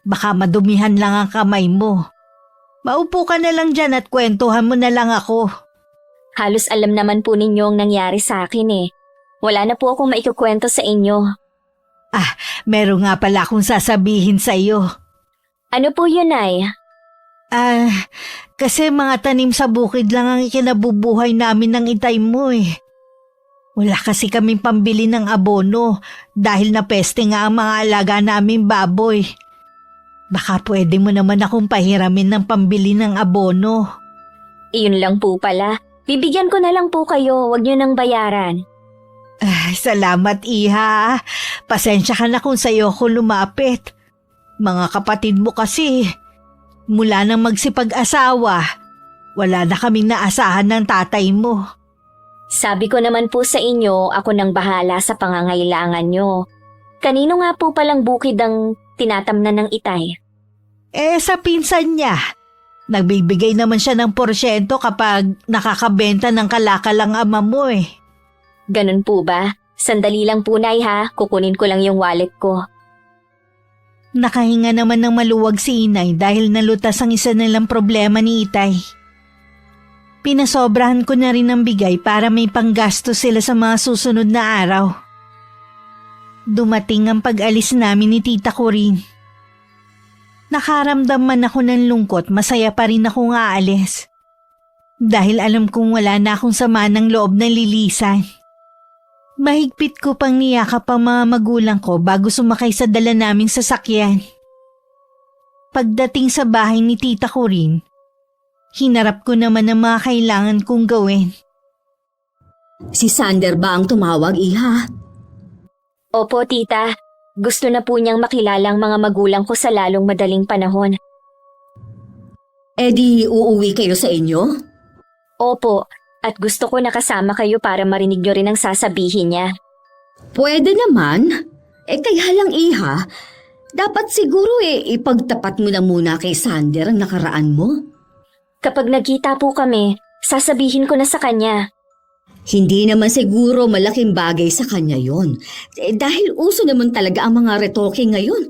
Baka madumihan lang ang kamay mo. Maupo ka na lang dyan at kwentuhan mo na lang ako. Halos alam naman po ninyo ang nangyari sa akin eh. Wala na po akong maikukwento sa inyo. Meron nga pala akong sasabihin sa iyo. Ano po yun, Nay? Kasi mga tanim sa bukid lang ang ikinabubuhay namin ng itay mo eh. Wala kasi kaming pambili ng abono dahil napeste nga ang mga alaga naming baboy. Baka pwede mo naman akong pahiramin ng pambili ng abono. Iyon lang po pala. Bibigyan ko na lang po kayo, wag niyo nang bayaran. Salamat, iha. Pasensya ka na kung sa'yo ko lumapit. Mga kapatid mo kasi, mula nang magsipag-asawa, wala na kaming naasahan ng tatay mo. Sabi ko naman po sa inyo, ako nang bahala sa pangangailangan nyo. Kanino nga po palang bukid ang tinatamnan ng itay? Sa pinsan niya. Nagbibigay naman siya ng porsyento kapag nakakabenta ng kalakal ang ama mo eh. Ganun po ba? Sandali lang po, Nay ha. Kukunin ko lang yung wallet ko. Nakahinga naman ng maluwag si inay dahil nalutas ang isa nilang problema ni itay. Pinasobrahan ko na rin ng bigay para may panggasto sila sa mga susunod na araw. Dumating ang pag-alis namin ni tita Corinne. Nakaramdam man ako ng lungkot, masaya pa rin akong aalis. Dahil alam kong wala na akong sama ng loob na lilisan. Mahigpit ko pang niyakap ang mga magulang ko bago sumakay sa dala naming sasakyan. Pagdating sa bahay ni tita Corinne, hinarap ko naman ang mga kailangan kong gawin. Si Sander ba ang tumawag, iha? Opo, tita. Gusto na po niyang makilala ang mga magulang ko sa lalong madaling panahon. Di uuwi kayo sa inyo? Opo, at gusto ko nakasama kayo para marinig niyo rin ang sasabihin niya. Pwede naman. Kaya lang, iha. Dapat siguro ipagtapat mo na muna kay Sander ang nakaraan mo. Kapag nagkita po kami, sasabihin ko na sa kanya. Hindi naman siguro malaking bagay sa kanya yon. Dahil uso naman talaga ang mga retoke ngayon.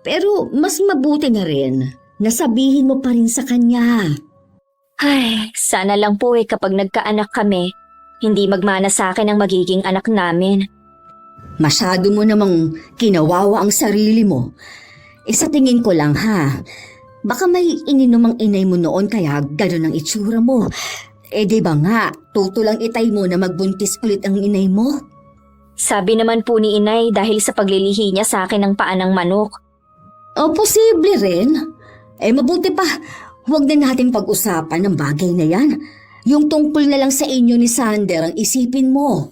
Pero mas mabuti na rin na sabihin mo pa rin sa kanya. Ay, sana lang po kapag nagkaanak kami, hindi magmana sa akin ang magiging anak namin. Masyado mo namang kinawawa ang sarili mo. Sa tingin ko lang ha, baka may ininom ang inay mo noon kaya gano'n ang itsura mo. Di ba nga, tutulang itay mo na magbuntis ulit ang inay mo? Sabi naman po ni inay dahil sa paglilihi niya sa akin ng paa ng manok. Posible rin. Mabuti pa, huwag na natin pag-usapan ng bagay na yan. Yung tungkol na lang sa inyo ni Sander ang isipin mo.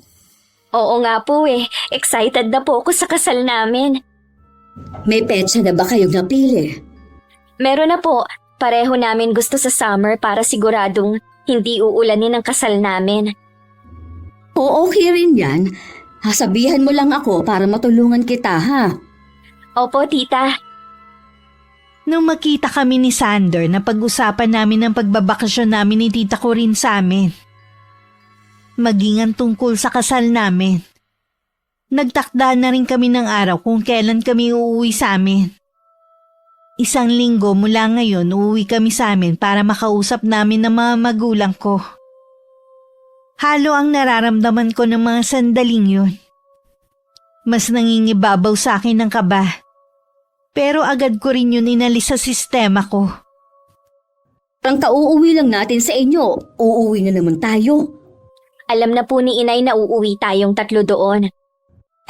Oo nga po excited na po ako sa kasal namin. May petsa na ba kayong napili? Meron na po, pareho namin gusto sa summer para siguradong hindi uulanin ang kasal namin. Okay rin yan. Sabihan mo lang ako para matulungan kita ha. Opo, tita. Nung makita kami ni Sander na pag-usapan namin ang pagbabakasyon namin ni tita Corinne sa amin. Maging ang tungkol sa kasal namin. Nagtakda na rin kami ng araw kung kailan kami uuwi sa amin. 1 linggo mula ngayon uuwi kami sa amin para makausap namin ng mga magulang ko. Halo ang nararamdaman ko ng mga sandaling yun. Mas nangingibabaw sa akin ng kaba. Pero agad ko rin yun inalis sa sistema ko. Ang kauuwi lang natin sa inyo, uuwi na naman tayo. Alam na po ni inay na uuwi tayong 3 doon.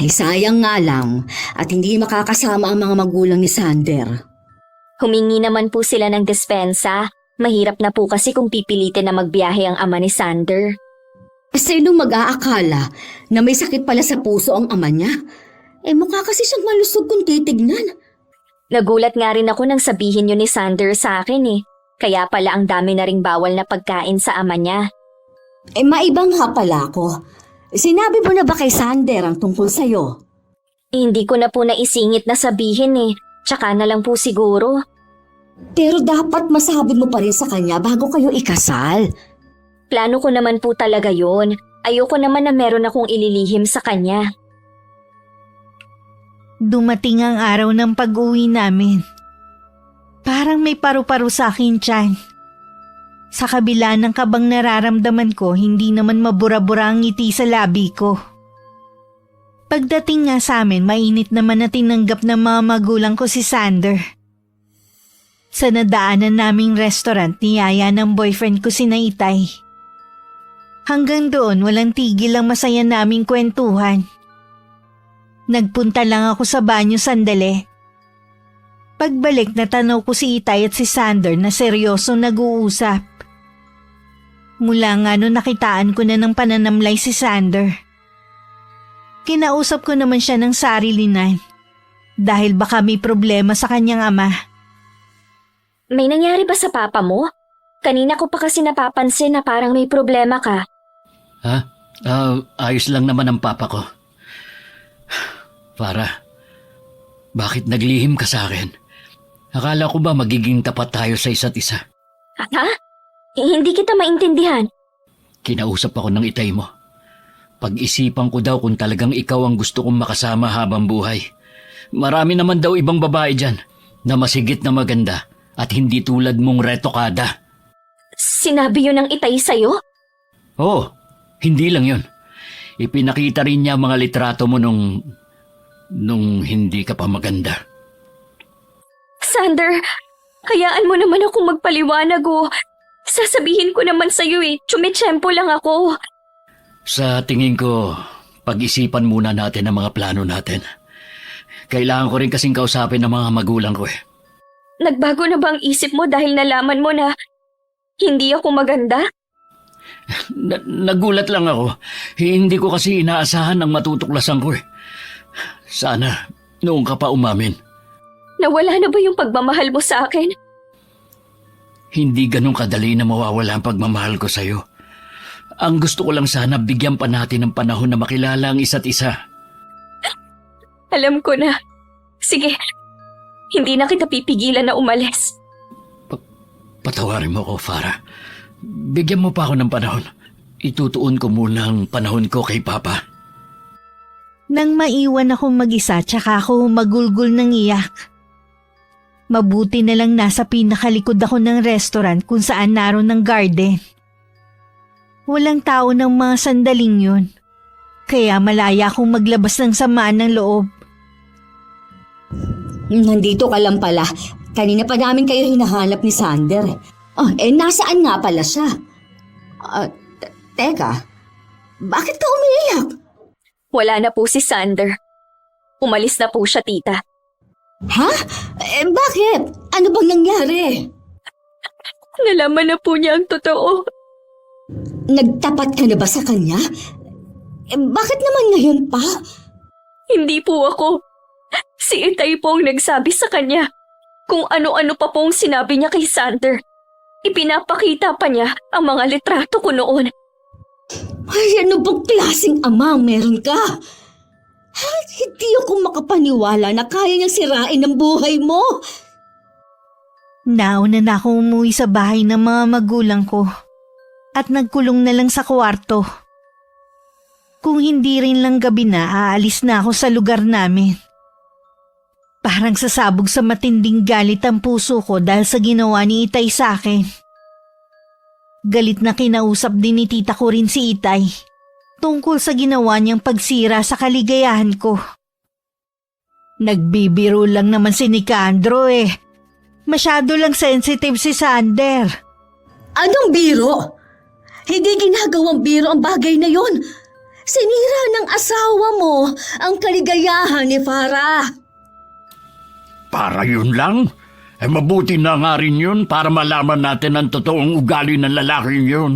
Ay sayang nga lang at hindi makakasama ang mga magulang ni Sander. Humingi naman po sila ng dispensa. Mahirap na po kasi kung pipilitin na magbiyahe ang ama ni Sander. Sino mag-aakala na may sakit pala sa puso ang ama niya? Mukha kasi siyang malusog kung titignan. Nagulat nga rin ako nang sabihin yun ni Sander sa akin eh. Kaya pala ang dami na ring bawal na pagkain sa ama niya. Maibang nga pala ako. Sinabi mo na ba kay Sander ang tungkol sa'yo? Hindi ko na po naisingit na sabihin eh. Tsaka na lang po siguro. Pero dapat masabi mo pa rin sa kanya bago kayo ikasal. Plano ko naman po talaga yun. Ayoko naman na meron akong ililihim sa kanya. Dumating ang araw ng pag-uwi namin. Parang may paru-paro sa akin tiyan. Sa kabila ng kabang nararamdaman ko, hindi naman mabura-bura ang ngiti sa labi ko. Pagdating nga sa amin, mainit naman na tinanggap ng mga magulang ko si Sander. Sa nadaanan naming restaurant, niyaya ng boyfriend ko si Itay. Hanggang doon, walang tigil ang masaya naming kwentuhan. Nagpunta lang ako sa banyo sandali. Pagbalik, natanaw ko si Itay at si Sander na seryosong nag-uusap. Mula nga noon nakitaan ko na ng pananamlay si Sander. Kinausap ko naman siya ng sarilinan dahil baka may problema sa kanyang ama. May nangyari ba sa papa mo? Kanina ko pa kasi napapansin na parang may problema ka. Ha? Ayos lang naman ang papa ko. Farah, bakit naglihim ka sa akin? Akala ko ba magiging tapat tayo sa isa't isa? Ha? Hindi kita maintindihan. Kinausap ako ng itay mo. Pag-isipan ko daw kung talagang ikaw ang gusto kong makasama habang buhay. Marami naman daw ibang babae dyan na masigit na maganda at hindi tulad mong retokada. Sinabi yun ng itay sa'yo? Oo, hindi lang yun. Ipinakita rin niya mga litrato mo nung hindi ka pa maganda. Sander, hayaan mo naman akong magpaliwanag o. Sasabihin ko naman sa'yo eh, tsumitsyempo lang ako. Sa tingin ko, pag-isipan muna natin ang mga plano natin. Kailangan ko rin kasing kausapin ng mga magulang ko eh. Nagbago na ba ang isip mo dahil nalaman mo na hindi ako maganda? Nagulat lang ako. Hindi ko kasi inaasahan ang matutuklasan ko eh. Sana, noong ka pa umamin. Nawala na ba yung pagmamahal mo sa akin? Hindi ganun kadali na mawawala ang pagmamahal ko sa'yo. Ang gusto ko lang sana bigyan pa natin ng panahon na makilala ang isa't isa. Alam ko na. Sige, hindi na kita pipigilan na umalis. Patawarin mo ko, Farah. Bigyan mo pa ako ng panahon. Itutuon ko muna ang panahon ko kay Papa. Nang maiwan akong mag-isa, tsaka ako magulgul ng iyak. Mabuti na lang nasa pinakalikod ako ng restaurant kung saan naroon ng garden. Walang tao ng mga sandaling yun. Kaya malaya akong maglabas ng samaan ng loob. Nandito ka lang pala. Kanina pa namin kayo hinahanap ni Sander. Nasaan nga pala siya? Teka, bakit ka umiiyak? Wala na po si Sander. Umalis na po siya, tita. Ha? Bakit? Ano bang nangyari? Nalaman na po niya ang totoo. Nagtapat ka na ba sa kanya? Bakit naman ngayon pa? Hindi po ako. Si Itay po ang nagsabi sa kanya kung ano-ano pa pong sinabi niya kay Sander. Ipinapakita pa niya ang mga litrato ko noon. Ay, ano bang klaseng ama ang meron ka? Hindi ako makapaniwala na kaya niyang sirain ang buhay mo. Nauna na ako umuwi sa bahay ng mga magulang ko at nagkulong na lang sa kwarto. Kung hindi rin lang gabi na, aalis na ako sa lugar namin. Parang sasabog sa matinding galit ang puso ko dahil sa ginawa ni Itay sa akin. Galit na kinausap din ni tita ko rin si Itay tungkol sa ginawa niyang pagsira sa kaligayahan ko. Nagbibiro lang naman si Nicandro eh. Masyado lang sensitive si Sander. Anong biro? Hindi ginagawang biro ang bagay na yon. Sinira ng asawa mo ang kaligayahan ni Farah. Para yun lang? Mabuti na nga rin yun para malaman natin ang totoong ugali ng lalaking yun.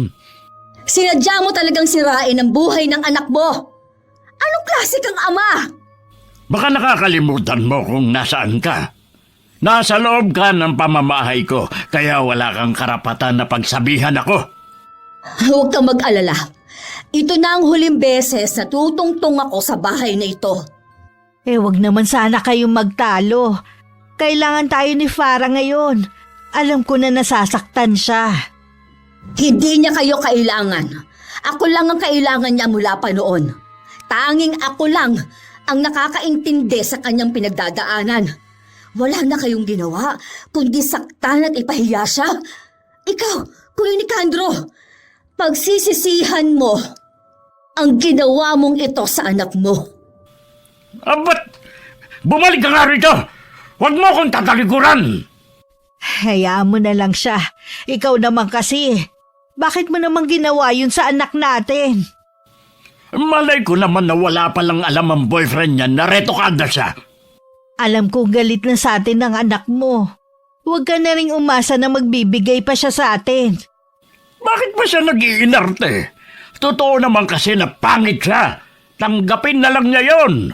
Sinadya mo talagang sirain ang buhay ng anak mo. Anong klase kang ama? Baka nakakalimutan mo kung nasaan ka. Nasa loob ka ng pamamahay ko, kaya wala kang karapatan na pagsabihan ako. Huwag kang mag-alala. Ito na ang huling beses na tutungtong ako sa bahay na ito. Wag naman sana kayong magtalo. Kailangan tayo ni Farah ngayon. Alam ko na nasasaktan siya. Hindi niya kayo kailangan. Ako lang ang kailangan niya mula pa noon. Tanging ako lang ang nakakaintindi sa kanyang pinagdadaanan. Wala na kayong ginawa, kundi saktan at ipahiya siya. Ikaw, Kuya Nicandro, pagsisisihan mo ang ginawa mong ito sa anak mo. Ba't bumalik ka nga rito? Huwag mo akong tatalikuran! Hayaan mo na lang siya. Ikaw naman kasi. Bakit mo naman ginawa yun sa anak natin? Malay ko naman na wala palang alam ang boyfriend niya na retokada siya. Alam ko galit na sa atin ng anak mo. Huwag ka na ring umasa na magbibigay pa siya sa atin. Bakit ba siya nag-iinarte? Totoo naman kasi na pangit siya. Tanggapin na lang niya yon.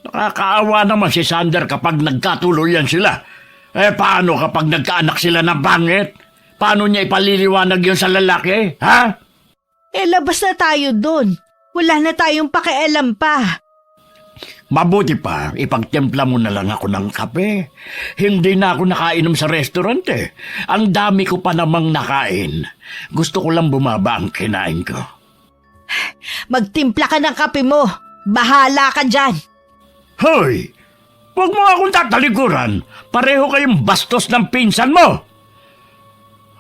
Nakakaawa naman si Sander kapag nagkatuluyan sila. Paano kapag nagkaanak sila ng pangit? Paano niya ipaliliwanag yun sa lalaki, ha? Labas na tayo dun. Wala na tayong pakialam pa. Mabuti pa, ipagtimpla mo na lang ako ng kape. Hindi na ako nakainom sa restaurant eh. Ang dami ko pa namang nakain. Gusto ko lang bumaba ang kinain ko. Magtimpla ka ng kape mo. Bahala ka dyan. Hoy! Huwag mo akong tatalikuran. Pareho kayong bastos ng pinsan mo.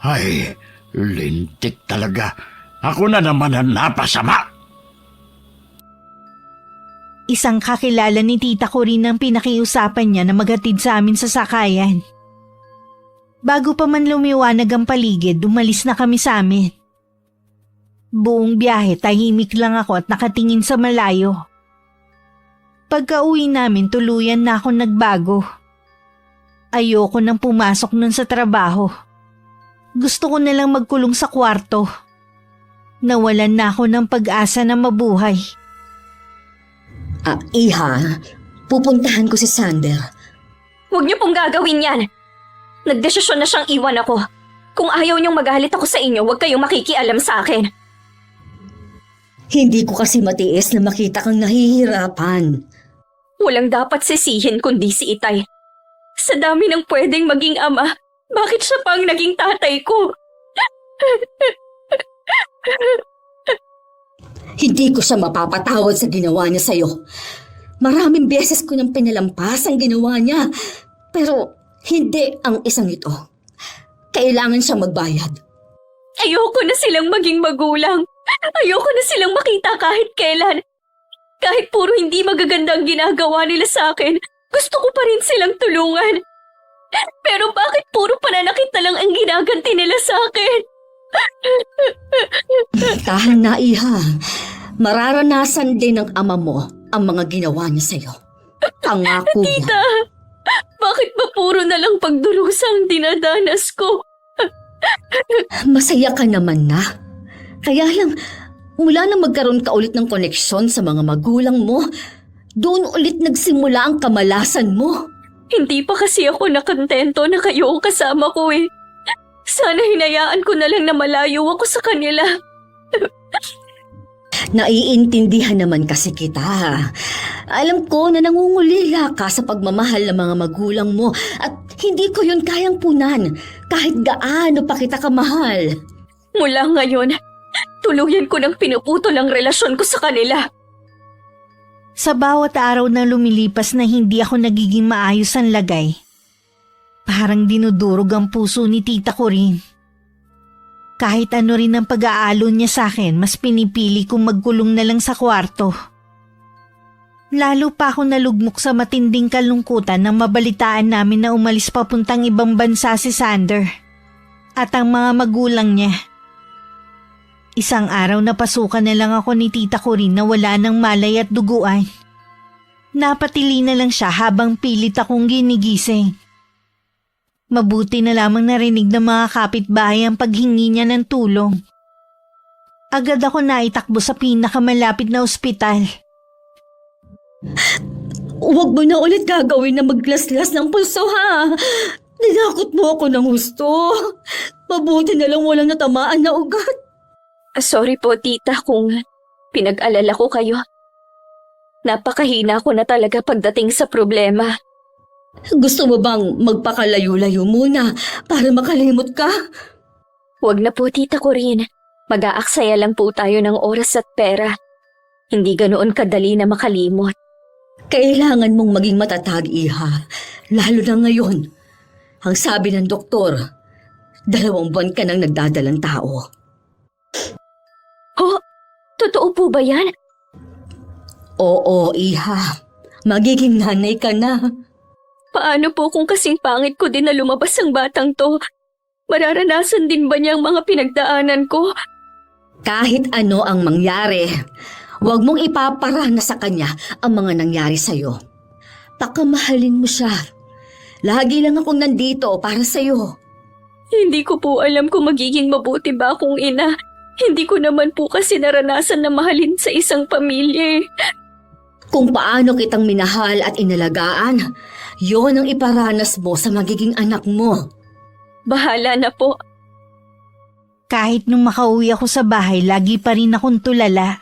Ay, lintik talaga. Ako na naman ang napasama. Isang kakilala ni tita ko rin ang pinakiusapan niya na maghatid sa amin sa sakayan. Bago pa man lumiwanag ang paligid, umalis na kami sa amin. Buong biyahe, tahimik lang ako at nakatingin sa malayo. Pagka-uwi namin, tuluyan na ako nagbago. Ayoko nang pumasok nun sa trabaho. Gusto ko nalang magkulong sa kwarto. Nawalan na ako ng pag-asa na mabuhay. Iha, pupuntahan ko si Sander. Huwag niyo pong gagawin yan. Nagdesisyon na siyang iwan ako. Kung ayaw niyong magalit ako sa inyo, huwag kayong makikialam sa akin. Hindi ko kasi matiis na makita kang nahihirapan. Walang dapat sisihin kundi si Itay. Sa dami ng pwedeng maging ama, bakit siya pa ang naging tatay ko? Hindi ko siya mapapatawad sa ginawa niya sa'yo. Maraming beses ko nang pinalampas ang ginawa niya. Pero hindi ang isang ito. Kailangan siya magbayad. Ayoko na silang maging magulang. Ayoko na silang makita kahit kailan. Kahit puro hindi magagandang ginagawa nila sa akin, gusto ko pa rin silang tulungan. Pero bakit puro pananakit na lang ang ginaganti nila sa akin? Tahan na, Iha. Mararanasan din ng ama mo ang mga ginawa niya sa'yo. Pangako yan. Tita, bakit ba puro na lang pagdurusa ang dinadanas ko? Masaya ka naman na. Kaya lang, mula na magkaroon ka ulit ng koneksyon sa mga magulang mo, doon ulit nagsimula ang kamalasan mo. Hindi pa kasi ako nakontento na kayo ang kasama ko eh. Sana hinayaan ko na lang na malayo ako sa kanila. Naiintindihan naman kasi kita. Alam ko na nangungulila ka sa pagmamahal ng mga magulang mo at hindi ko yun kayang punan kahit gaano pa kita kamahal. Mula ngayon, tuluyan ko nang pinuputol ang relasyon ko sa kanila. Sa bawat araw na lumilipas na hindi ako nagiging maayos ang lagay, parang dinudurog ang puso ni tita ko rin. Kahit ano rin ang pag-aalon niya sa akin, mas pinipili kong magkulong na lang sa kwarto. Lalo pa ako nalugmok sa matinding kalungkutan nang mabalitaan namin na umalis papuntang ibang bansa si Sander. at ang mga magulang niya. Isang araw na pasukan na lang ako ni Tita Corinne na wala ng malay at duguan. Napatili na lang siya habang pilit akong ginigising. Mabuti na lamang narinig ng mga kapitbahay ang paghingi niya ng tulong. Agad ako naitakbo sa pinakamalapit na ospital. Huwag mo na ulit gagawin na maglaslas ng pulso, ha? Nilakot mo ako ng gusto. Mabuti na lang walang natamaan na ugat. Sorry po, tita, kung pinag-alala ko kayo. Napakahina ko na talaga pagdating sa problema. Gusto mo bang magpakalayo-layo muna para makalimot ka? Huwag na po, Tita Corinne. Mag-aaksaya lang po tayo ng oras at pera. Hindi ganoon kadali na makalimot. Kailangan mong maging matatag, Iha. Lalo na ngayon. Ang sabi ng doktor, 2 buwan ka nang nagdadalang tao. Oh, totoo po ba yan? Oo, Iha. Magiging nanay ka na. Paano po kung kasing pangit ko din na lumabas ang batang to? Mararanasan din ba niya ang mga pinagdaanan ko? Kahit ano ang mangyari, huwag mong ipaparana sa kanya ang mga nangyari sa'yo. Pakamahalin mo siya. Lagi lang akong nandito para sa'yo. Hindi ko po alam kung magiging mabuti ba akong ina. Hindi ko naman po kasi naranasan na mahalin sa isang pamilya. Kung paano kitang minahal at inalagaan, yon ang iparanas mo sa magiging anak mo. Bahala na po. Kahit nung makauwi ako sa bahay, lagi pa rin akong tulala.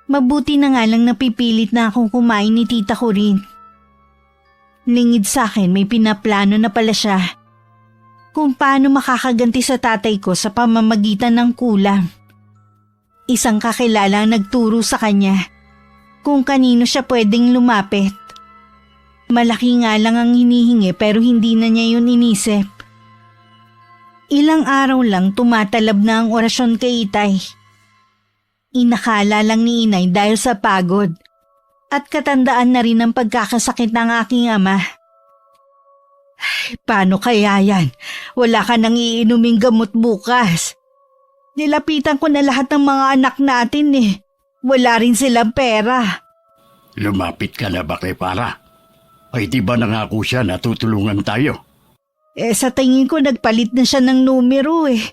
Mabuti na nga lang napipilit na akong kumain ni Tita Corinne. Lingid sa akin, may pinaplano na pala siya. Kung paano makakaganti sa tatay ko sa pamamagitan ng kulang. Isang kakilala ang nagturo sa kanya kung kanino siya pwedeng lumapit. Malaki nga lang ang hinihingi pero hindi na niya yun inisip. Ilang araw lang tumatalab na ang orasyon kay Itay. Inakala lang ni Inay dahil sa pagod at katandaan na rin ang pagkakasakit ng aking ama. Paano kaya yan? Wala ka nang iinuming gamot bukas. Nilapitan ko na lahat ng mga anak natin eh. Wala rin silang pera. Lumapit ka na ba kay Para? Ay di ba nangako siya na tutulungan tayo? Sa tingin ko nagpalit na siya ng numero eh.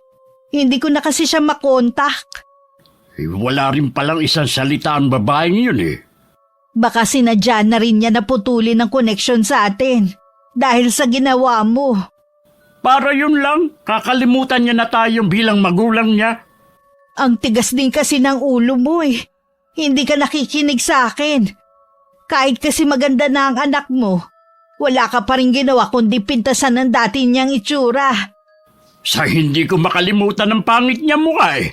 Hindi ko na kasi siya makontak. Wala rin palang isang salita ang babaeng yun eh. Baka sinadya na rin niya naputulin ang koneksyon sa atin dahil sa ginawa mo. Para yun lang, kakalimutan niya na tayong bilang magulang niya. Ang tigas din kasi ng ulo mo eh. Hindi ka nakikinig sa akin. Kahit kasi maganda na ang anak mo, wala ka pa rin ginawa kundi pintasan ng dati niyang itsura. Sa hindi ko makalimutan ang pangit niya mukha eh.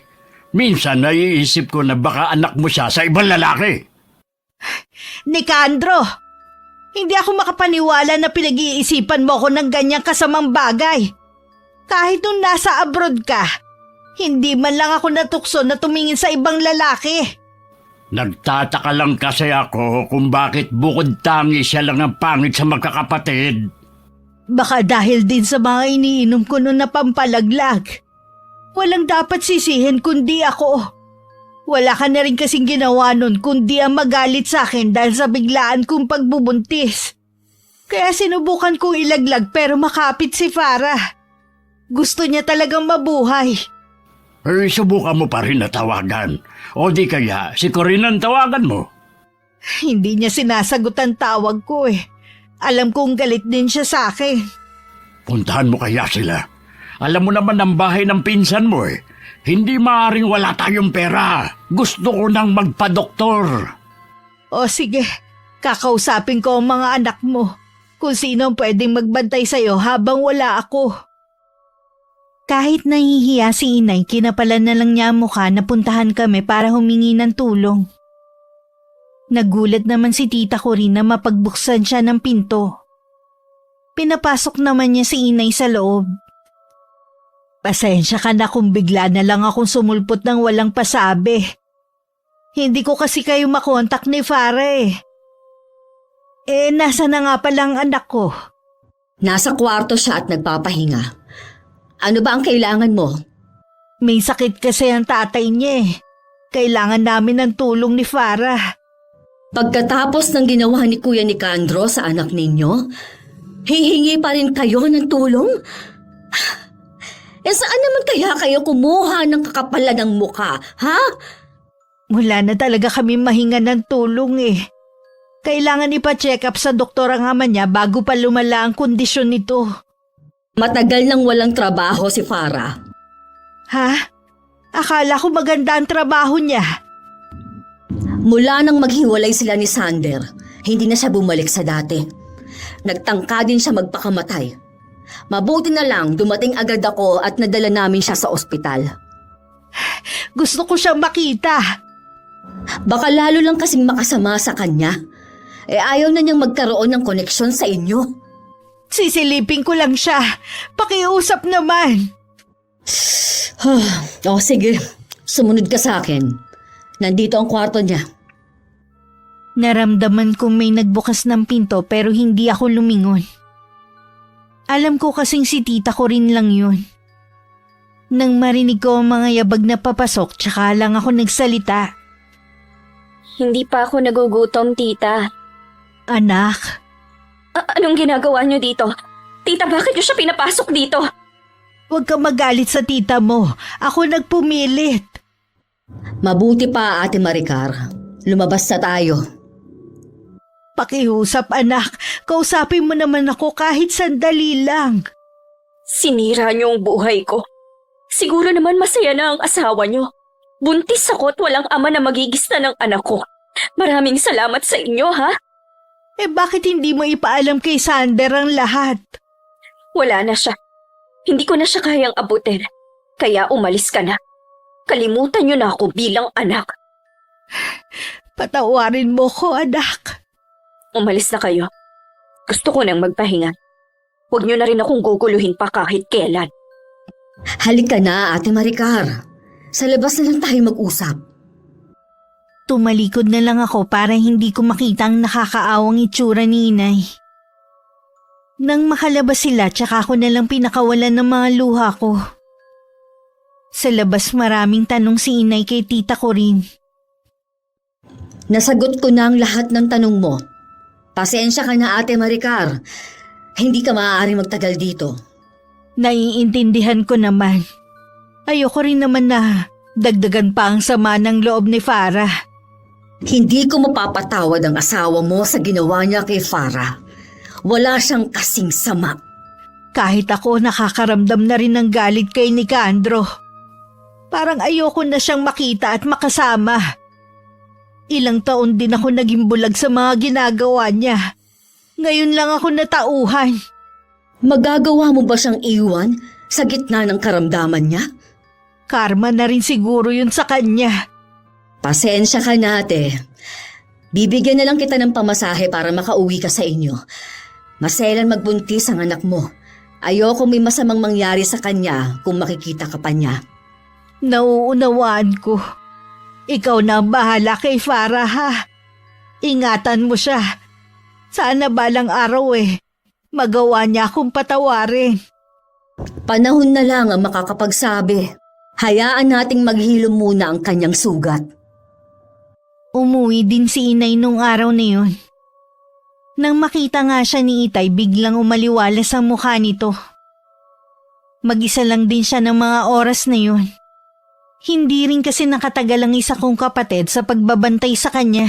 Minsan naiisip ko na baka anak mo siya sa ibang lalaki. Nicandro, hindi ako makapaniwala na pinag-iisipan mo ako ng ganyang kasamang bagay. Kahit nung nasa abroad ka, hindi man lang ako natukso na tumingin sa ibang lalaki. Nagtataka lang kasi ako kung bakit bukod tangi siya lang ang pangit sa magkakapatid. Baka dahil din sa mga iniinom ko noon na pampalaglag. Walang dapat sisihin kundi ako. Wala ka na rin kasing ginawa nun kundi ang magalit sa akin dahil sa biglaan kong pagbubuntis. Kaya sinubukan kong ilaglag pero makapit si Farah. Gusto niya talagang mabuhay. Eh, subukan mo pa rin na tawagan. O di kaya, si Corinne ang tawagan mo. Hindi niya sinasagot ang tawag ko eh. Alam kong galit din siya sa akin. Puntahan mo kaya sila. Alam mo naman ang bahay ng pinsan mo eh. Hindi maaaring wala tayong pera. Gusto ko nang magpa-doktor. O sige, kakausapin ko ang mga anak mo. Kung sino ang pwedeng magbantay sa'yo habang wala ako. Kahit nahihiya si Inay, kinapalan na lang niya ang mukha na puntahan kami para humingi ng tulong. Nagulat naman si Tita Corinne na mapagbuksan siya ng pinto. Pinapasok naman niya si Inay sa loob. Pasensya ka na kung bigla na lang akong sumulpot ng walang pasabi. Hindi ko kasi kayo makontak ni Farah eh. Nasa na nga palang anak ko? Nasa kwarto siya at nagpapahinga. Ano ba ang kailangan mo? May sakit kasi ang tatay niya eh. Kailangan namin ng tulong ni Farah. Pagkatapos ng ginawa ni Kuya Nicandro sa anak ninyo, hihingi pa rin kayo ng tulong? Saan naman kaya kayo kumuha ng kakapalan ng mukha, ha? Wala na talaga kami mahinga ng tulong eh. Kailangan ipa-check up sa doktor ang ama niya bago pa lumala ang kondisyon nito. Matagal nang walang trabaho si Farah. Ha? Akala ko maganda ang trabaho niya. Mula nang maghiwalay sila ni Sander, hindi na siya bumalik sa dati. Nagtangka din siya magpakamatay. Mabuti na lang dumating agad ako at nadala namin siya sa ospital. Gusto ko siyang makita. Baka lalo lang kasing makasama sa kanya. Ayaw na niyang magkaroon ng koneksyon sa inyo. Sisilipin ko lang siya. Pakiusap naman. Sige, sumunod ka sa akin. Nandito ang kwarto niya. Naramdaman kong may nagbukas ng pinto pero hindi ako lumingon. Alam ko kasing si tita ko rin lang yun. Nang marinig ko ang mga yabag na papasok, tsaka lang ako nagsalita. Hindi pa ako nagugutom, tita. Anak, Anong ginagawa niyo dito? Tita, bakit niyo siya pinapasok dito? huwag kang magalit sa tita mo. Ako nagpumilit. Mabuti pa, Ate Maricar. Lumabas na tayo. Pakiusap anak, kausapin mo naman ako kahit sandali lang. Sinira niyo ang buhay ko. Siguro naman masaya na ang asawa niyo. Buntis ako at walang ama na magigista ng anak ko. Maraming salamat sa inyo, ha? Bakit hindi mo ipaalam kay Sander ang lahat? Wala na siya. Hindi ko na siya kayang abutin. Kaya umalis ka na. Kalimutan niyo na ako bilang anak. Patawarin mo ko, anak. Umalis na kayo. Gusto ko nang magpahinga. Huwag niyo na rin akong guguluhin pa kahit kailan. Halika na, Ate Maricar. Sa labas na lang tayo mag-usap. Tumalikod na lang ako para hindi ko makita ang nakakaawang itsura ni inay. Nang makalabas sila, tsaka ako na lang pinakawalan ng mga luha ko. Sa labas maraming tanong si inay kay tita ko rin. Nasagot ko na ang lahat ng tanong mo. Pasensya ka na, Ate Maricar. Hindi ka maaaring magtagal dito. Naiintindihan ko naman. Ayoko rin naman na dagdagan pa ang sama ng loob ni Farah. Hindi ko mapapatawad ang asawa mo sa ginawa niya kay Farah. Wala siyang kasing sama. Kahit ako nakakaramdam na rin ng galit kay Nicandro. Parang ayoko na siyang makita at makasama. Ilang taon din ako naging bulag sa mga ginagawa niya. Ngayon lang ako natauhan. Magagawa mo ba siyang iwan sa gitna ng karamdaman niya? Karma na rin siguro yun sa kanya. Pasensya ka na, Ate. Bibigyan na lang kita ng pamasahe para makauwi ka sa inyo. Maselan magbuntis ang anak mo. Ayoko may masamang mangyari sa kanya kung makikita ka pa niya. Nauunawaan ko. Ikaw na ang bahala kay Farah, ha? Ingatan mo siya. Sana balang araw magawa niya akong patawarin. Panahon na lang ang makakapagsabi. Hayaan nating maghilom muna ang kanyang sugat. Umuwi din si inay nung araw na yun. Nang makita nga siya ni Itay, biglang umaliwalas ang mukha nito. Mag-isa lang din siya ng mga oras na yun. Hindi rin kasi nakatagal ang isa kong kapatid sa pagbabantay sa kanya.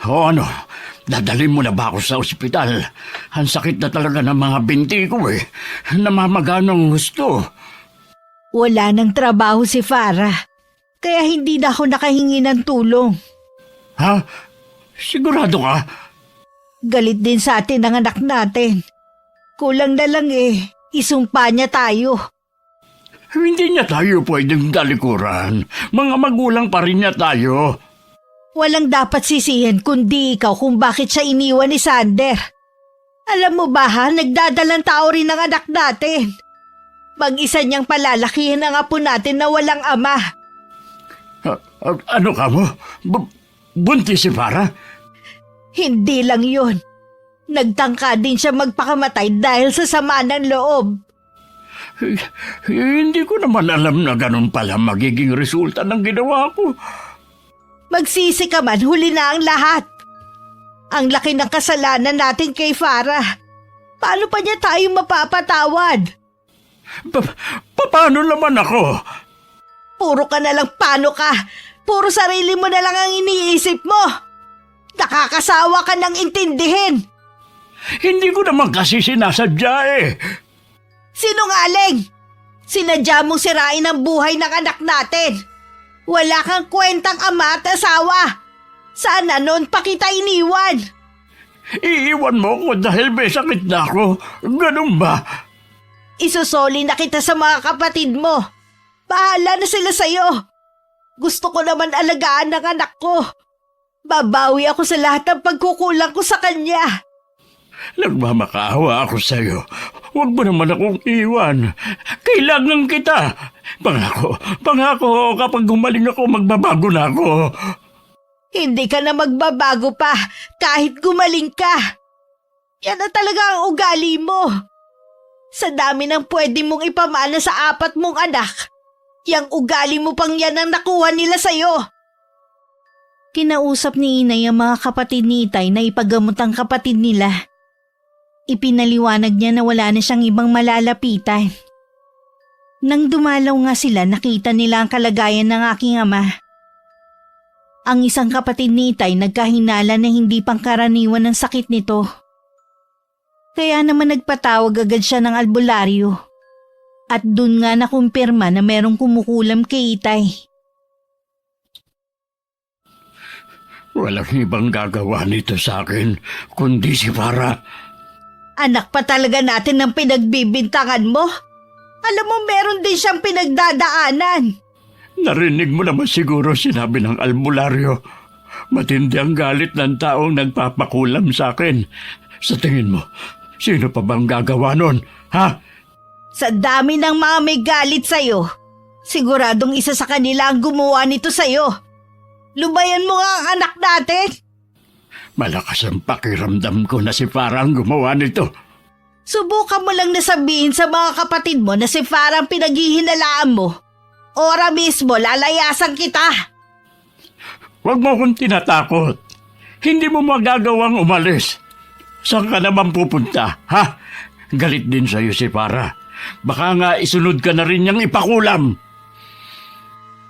Ano, dadalhin mo na ba ako sa ospital? Ang sakit na talaga ng mga binti ko Namamaganang gusto. Wala nang trabaho si Farah, kaya hindi na ako nakahingi ng tulong. Ha? Sigurado ka? Galit din sa atin ang anak natin. Kulang na lang isumpa niya tayo. Hindi niya tayo pwedeng talikuran. Mga magulang pa rin niya tayo. Walang dapat sisihin kundi ikaw kung bakit siya iniwan ni Sander. Alam mo ba nagdadalang tao rin ang anak natin. Mag-isa niyang palalakihin ang apo natin na walang ama. Ano ka mo? Buntis si Farah? Hindi lang yun. Nagtangka din siya magpakamatay dahil sa sama ng loob. Hindi ko naman alam na ganun pala magiging resulta ng ginawa ko. Magsisi ka man, huli na ang lahat. Ang laki ng kasalanan natin kay Farah. Paano pa niya tayo mapapatawad? Paano naman ako? Puro ka na lang paano ka. Puro sarili mo na lang ang iniisip mo. Nakakasawa ka ng intindihin. Hindi ko naman kasi sinasadya eh. Sinungaling! Sinadya mong sirain ang buhay ng anak natin. Wala kang kwentang ama at asawa. Sana noon pa kita iniwan. Iiwan mo ko dahil may sakit na ako. Ganun ba? Isusoli na kita sa mga kapatid mo. Bahala na sila sa'yo. Gusto ko naman alagaan ng anak ko. Babawi ako sa lahat ng pagkukulang ko sa kanya. Nagmamakaawa ako sa'yo. Huwag mo naman akong iwan. Kailangan kita. Pangako kapag gumaling ako, magbabago na ako. Hindi ka na magbabago pa kahit gumaling ka. Yan na talaga ang ugali mo. Sa dami ng pwede mong ipamana sa 4 mong anak, yang ugali mo pang yan ang nakuha nila sa'yo. Kinausap ni Inay ang mga kapatid ni Itay na ipagamot ang kapatid nila. Ipinaliwanag niya na wala na siyang ibang malalapitan. Nang dumalaw nga sila, nakita nila ang kalagayan ng aking ama. Ang isang kapatid ni Itay nagkahinala na hindi pangkaraniwan ng sakit nito. Kaya naman nagpatawag agad siya ng albularyo. At dun nga nakumpirma na merong kumukulam kay Itay. Walang ibang gagawa nito sa akin, kundi si Farah. Anak pa talaga natin ng pinagbibintangan mo. Alam mo meron din siyang pinagdadaanan. Narinig mo naman siguro sinabi ng albularyo. Matindi ang galit ng taong nagpapakulam sa akin. Sa tingin mo, sino pa bang gagawa nun, ha? Sa dami ng mga may galit sa'yo, siguradong isa sa kanila ang gumawa nito sa'yo. Lubayan mo nga ang anak natin. Malakas ang pakiramdam ko na si Farah ang gumawa nito. Subukan mo lang na sabihin sa mga kapatid mo na si Farah ang pinaghihinalaan mo. Ora mismo, lalayasan kita. Huwag mo akong tinatakot. Hindi mo magagawang umalis. Saan ka naman pupunta, ha? Galit din sa'yo si Farah. Baka nga isunod ka na rin niyang ipakulam.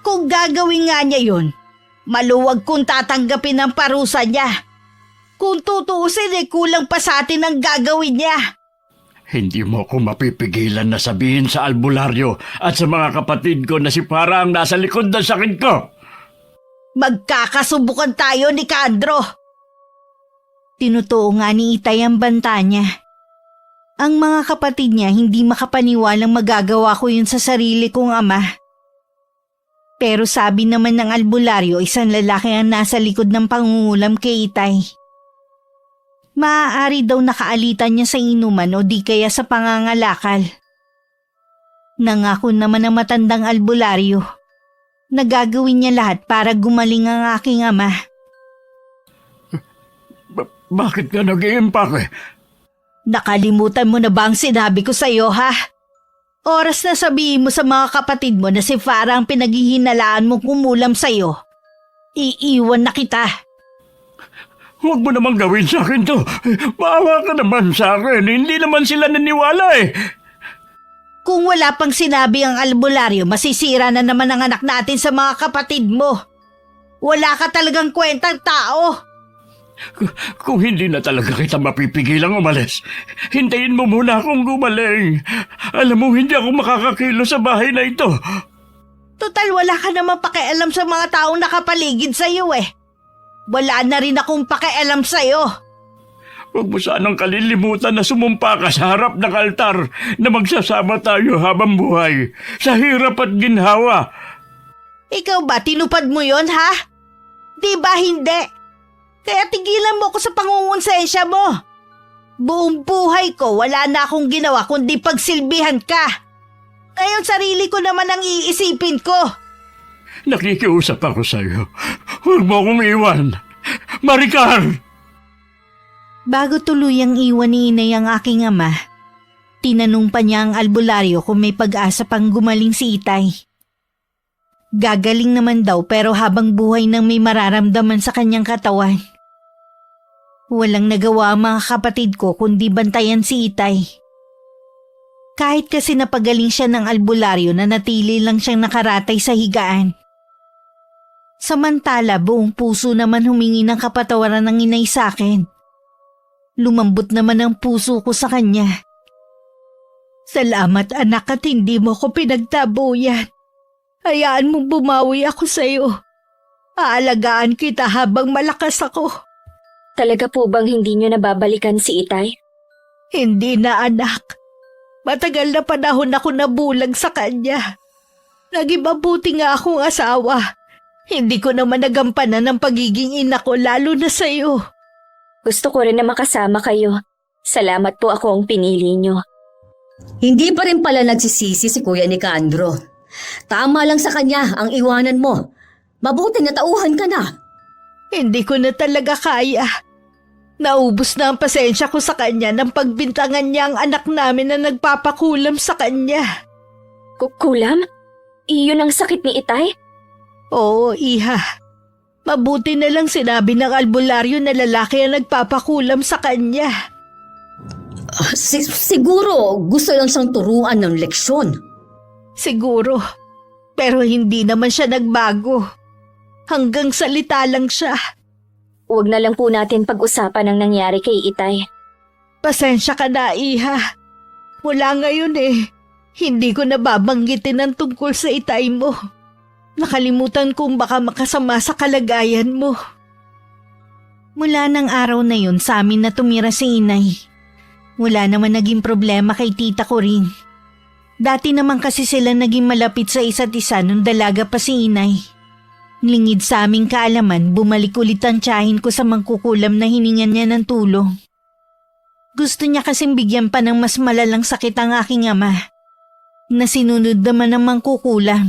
Kung gagawin nga niya yun, maluwag kung tatanggapin ang parusa niya. Kung tutuusin ay kulang pa sa atin ang gagawin niya. Hindi mo ko mapipigilan na sabihin sa albularyo at sa mga kapatid ko na si Farah ang nasa likod ng sakit ko. Magkakasubukan tayo ni Kandro. Tinutuo nga ni Itay ang banta niya. Ang mga kapatid niya hindi makapaniwalang magagawa ko yun sa sarili kong ama. Pero sabi naman ng albularyo, isang lalaki ang nasa likod ng pangungulam kay Itay. Maaari daw nakaalitan niya sa inuman o di kaya sa pangangalakal. Nangako naman ang matandang albularyo. Nagagawin niya lahat para gumaling ang aking ama. Bakit ka nag-iimpake? Nakalimutan mo na ba ang sinabi ko sa iyo, ha? Oras na sabihin mo sa mga kapatid mo na si Farah ang pinaghihinalaan mong kumulam sa iyo. Iiwan na kita. Huwag mo namang gawin sa akin to. Maawa ka naman sa akin. Hindi naman sila naniwala eh. Kung wala pang sinabi ang albularyo, masisira na naman ang anak natin sa mga kapatid mo. Wala ka talagang kwentang tao. Kung hindi na talaga kita mapipigilang umalis, hintayin mo muna akong gumaling. Alam mo, hindi ako makakakilo sa bahay na ito. Total, wala ka naman pakialam sa mga taong nakapaligid sa iyo eh. Wala na rin akong pakialam sa iyo. Huwag mo sanang kalilimutan na sumumpa ka sa harap ng altar na magsasama tayo habang buhay, sa hirap at ginhawa. Ikaw ba, tinupad mo yon ha? Di ba hindi? Kaya tigilan mo ako sa pangungonsensya mo. Buong buhay ko, wala na akong ginawa kundi pagsilbihan ka. Ngayon sarili ko naman ang iisipin ko. Nakikiusap ako sa iyo. Huwag mo akong iwan. Maricar! Bago tuluyang iwan ni Inay ang aking ama, Tinanong pa niya ang albularyo kung may pag-asa pang gumaling si Itay. Gagaling naman daw pero habang buhay nang may mararamdaman sa kanyang katawan. Walang nagawa ang mga kapatid ko kundi bantayan si Itay. Kahit kasi napagaling siya ng albularyo na natili lang siyang nakaratay sa higaan. Samantala buong puso naman humingi ng kapatawaran ng inay sa akin. Lumambot naman ang puso ko sa kanya. Salamat anak at hindi mo ko pinagtabuyan. Hayaan mong bumawi ako sa iyo. Aalagaan kita habang malakas ako. Talaga po bang hindi niyo nababalikan si Itay? Hindi na anak. Matagal na panahon ako nabulag sa kanya. Naging mabuti nga akong asawa. Hindi ko naman nagampanan ang pagiging ina ko lalo na sa iyo. Gusto ko rin na makasama kayo. Salamat po ako ang pinili niyo. Hindi pa rin pala nagsisisi si Kuya Nicandro. Tama lang sa kanya ang iwanan mo. Mabuti na tauhan ka na. Hindi ko na talaga kaya. Naubos na ang pasensya ko sa kanya nang pagbintangan niya ang anak namin na nagpapakulam sa kanya. Kulam? Iyon ang sakit ni Itay? Oo, iha. Mabuti na lang sinabi ng albularyo na lalaki ang nagpapakulam sa kanya. Siguro gusto lang siyang turuan ng leksyon. Siguro. Pero hindi naman siya nagbago. Hanggang salita lang siya. Huwag na lang po natin pag-usapan ang nangyari kay Itay. Pasensya ka na, iha. Mula ngayon hindi ko nababanggitin ang tungkol sa Itay mo. Nakalimutan kong baka makasama sa kalagayan mo. Mula ng araw na yun sa amin na tumira si Inay. Wala naman naging problema kay tita ko rin. Dati naman kasi sila naging malapit sa isa't isa nung dalaga pa si Inay. Lingid sa aming kaalaman, bumalik ulit ang tiyahin ko sa mangkukulam na hiningan niya ng tulong. Gusto niya kasing bigyan pa ng mas malalang sakit ang aking ama, na sinunod naman ng mangkukulam.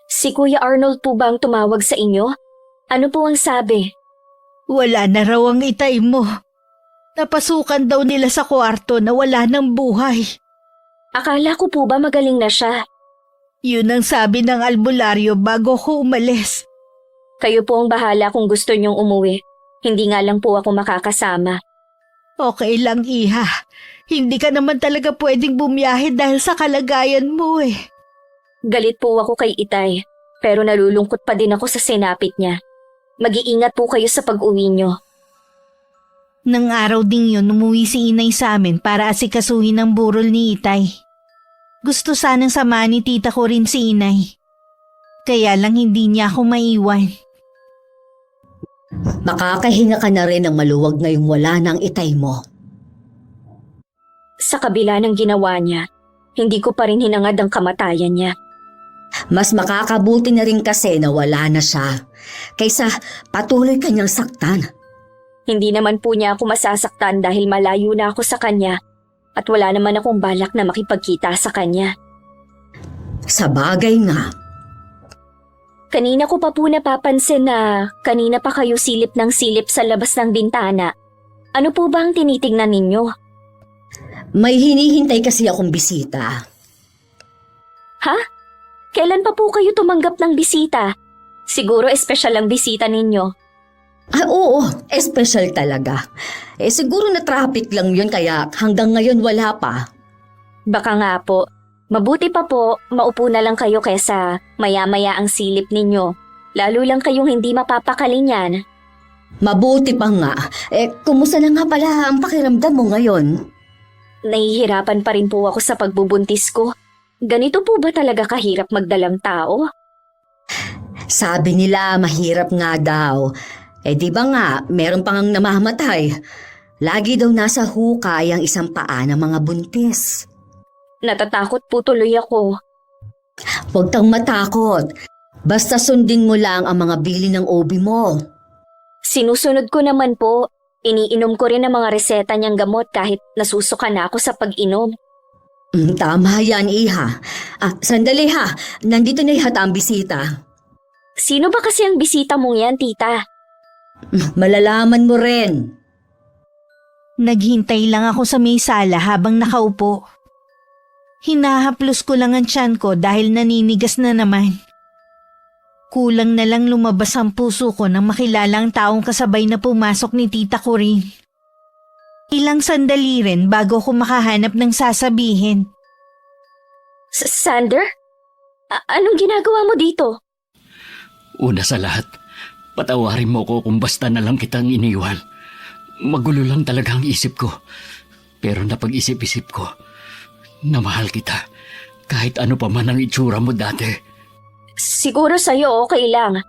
Si Kuya Arnold po ba ang tumawag sa inyo? Ano po ang sabi? Wala na raw ang Itay mo. Napasukan daw nila sa kwarto na wala ng buhay. Akala ko po ba magaling na siya? Yun ang sabi ng albularyo bago ko umalis. Kayo po ang bahala kung gusto niyong umuwi. Hindi nga lang po ako makakasama. Okay lang, iha. Hindi ka naman talaga pwedeng bumiyahe dahil sa kalagayan mo Galit po ako kay Itay, pero nalulungkot pa din ako sa sinapit niya. Mag-iingat po kayo sa pag-uwi niyo. Nang araw ding yun, umuwi si Inay sa amin para asikasuhin ang burol ni Itay. Gusto sanang samahan ni tita ko rin si Inay. Kaya lang hindi niya ako maiwan. Makakahinga ka na rin ng maluwag ngayong wala ng Itay mo. Sa kabila ng ginawa niya, hindi ko pa rin hinangad ang kamatayan niya. Mas makakabuti na rin kasi na wala na siya, kaysa patuloy kanyang saktan. Hindi naman po niya ako masasaktan dahil malayo na ako sa kanya at wala naman akong balak na makipagkita sa kanya. Sa bagay nga. Kanina ko pa po napapansin na kanina pa kayo silip ng silip sa labas ng bintana. Ano po ba ang tinitingnan ninyo? May hinihintay kasi akong bisita. Ha? Kailan pa po kayo tumanggap ng bisita? Siguro espesyal ang bisita ninyo. Oo, espesyal talaga. Siguro na traffic lang yun kaya hanggang ngayon wala pa. Baka nga po. Mabuti pa po, maupo na lang kayo kesa maya-maya ang silip ninyo. Lalo lang kayong hindi mapapakali niyan. Mabuti pa nga. Kumusta na nga pala ang pakiramdam mo ngayon? Nahihirapan pa rin po ako sa pagbubuntis ko. Ganito po ba talaga kahirap magdalang tao? Sabi nila mahirap nga daw. Di ba nga, meron pang namamatay. Lagi daw nasa hukay ang isang paa ng mga buntis. Natatakot po tuloy ako. Huwag kang matakot. Basta sundin mo lang ang mga bili ng OB mo. Sinusunod ko naman po. Iniinom ko rin ang mga reseta niyang gamot kahit nasusuka na ako sa pag-inom. Tama yan, iha. Sandali ha. Nandito na ihata ang bisita. Sino ba kasi ang bisita mong yan, tita? Malalaman mo rin. Naghintay lang ako sa may sala habang nakaupo. Hinahaplos ko lang ang tiyan ko dahil naninigas na naman. Kulang na lang lumabas ang puso ko nang makilala ang taong kasabay na pumasok ni Tita Corinne. Ilang sandali rin bago ako makahanap ng sasabihin. Sander? Anong ginagawa mo dito? Una sa lahat, patawarin mo ko kung basta na lang kitang iniwan. Magulo lang talaga ang isip ko. Pero napag-isip-isip ko na mahal kita kahit ano pa man ang itsura mo dati. Siguro sa'yo okay lang.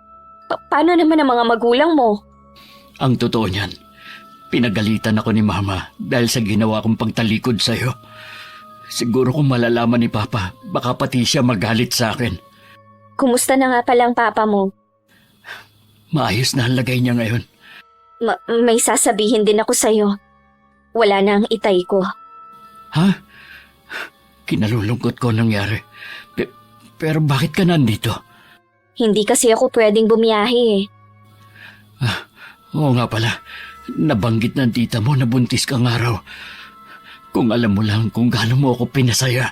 Paano naman ang mga magulang mo? Ang totoo niyan, pinagalitan ako ni Mama dahil sa ginawa kong pagtalikod sa'yo. Siguro kung malalaman ni Papa, baka pati siya magalit sa akin. Kumusta na nga palang papa mo? Maayos na ang lagay niya ngayon. May sasabihin din ako sa'yo. Wala na ang itay ko. Ha? Kinalulungkot ko ang nangyari. Pero bakit ka nandito? Hindi kasi ako pwedeng bumiyahe eh. Oo nga pala, nabanggit ng tita mo na buntis kang araw. Kung alam mo lang kung gaano mo ako pinasaya,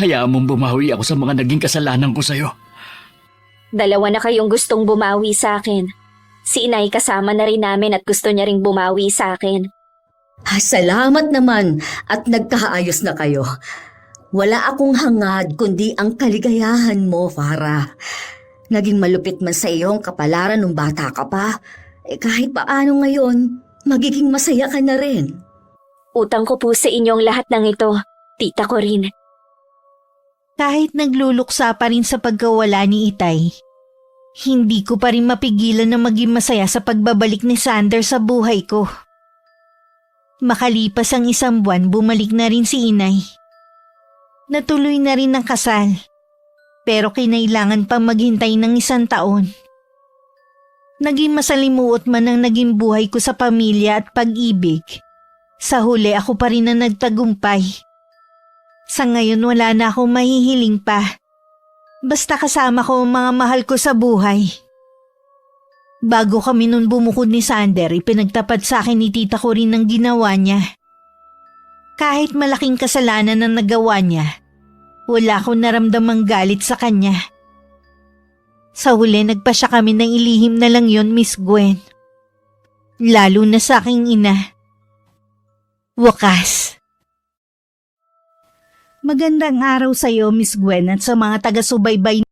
hayaan mong bumawi ako sa mga naging kasalanan ko sa'yo. Dalawa na kayong gustong bumawi sa akin. Si inay kasama na rin namin at gusto niya ring bumawi sa akin. Salamat naman at nagkaayos na kayo. Wala akong hangad kundi ang kaligayahan mo, Farah. Naging malupit man sa iyo ang kapalaran nung bata ka pa. Kahit paano ngayon, magiging masaya ka na rin. Utang ko po sa inyong lahat ng ito, Tita Corinne. Kahit nagluluksa pa rin sa pagkawala ni Itay, hindi ko pa rin mapigilan na maging masaya sa pagbabalik ni Sander sa buhay ko. Makalipas ang 1 buwan, bumalik na rin si Inay. Natuloy na rin ang kasal, pero kinailangan pang maghintay ng 1 taon. Naging masalimuot man ang naging buhay ko sa pamilya at pag-ibig. Sa huli ako pa rin na nagtagumpay. Sa ngayon wala na akong mahihiling pa. Basta kasama ko ang mga mahal ko sa buhay. Bago kami nun bumukod ni Sander, ipinagtapat sa akin ni Tita Corinne ang ginawa niya. Kahit malaking kasalanan ang nagawa niya, wala akong naramdamang galit sa kanya. Sa huli nagpasya kami ng ilihim na lang yon, Miss Gwen. Lalo na sa aking ina. Wakas. Magandang araw sa iyo, Miss Gwen, at sa mga taga-subaybay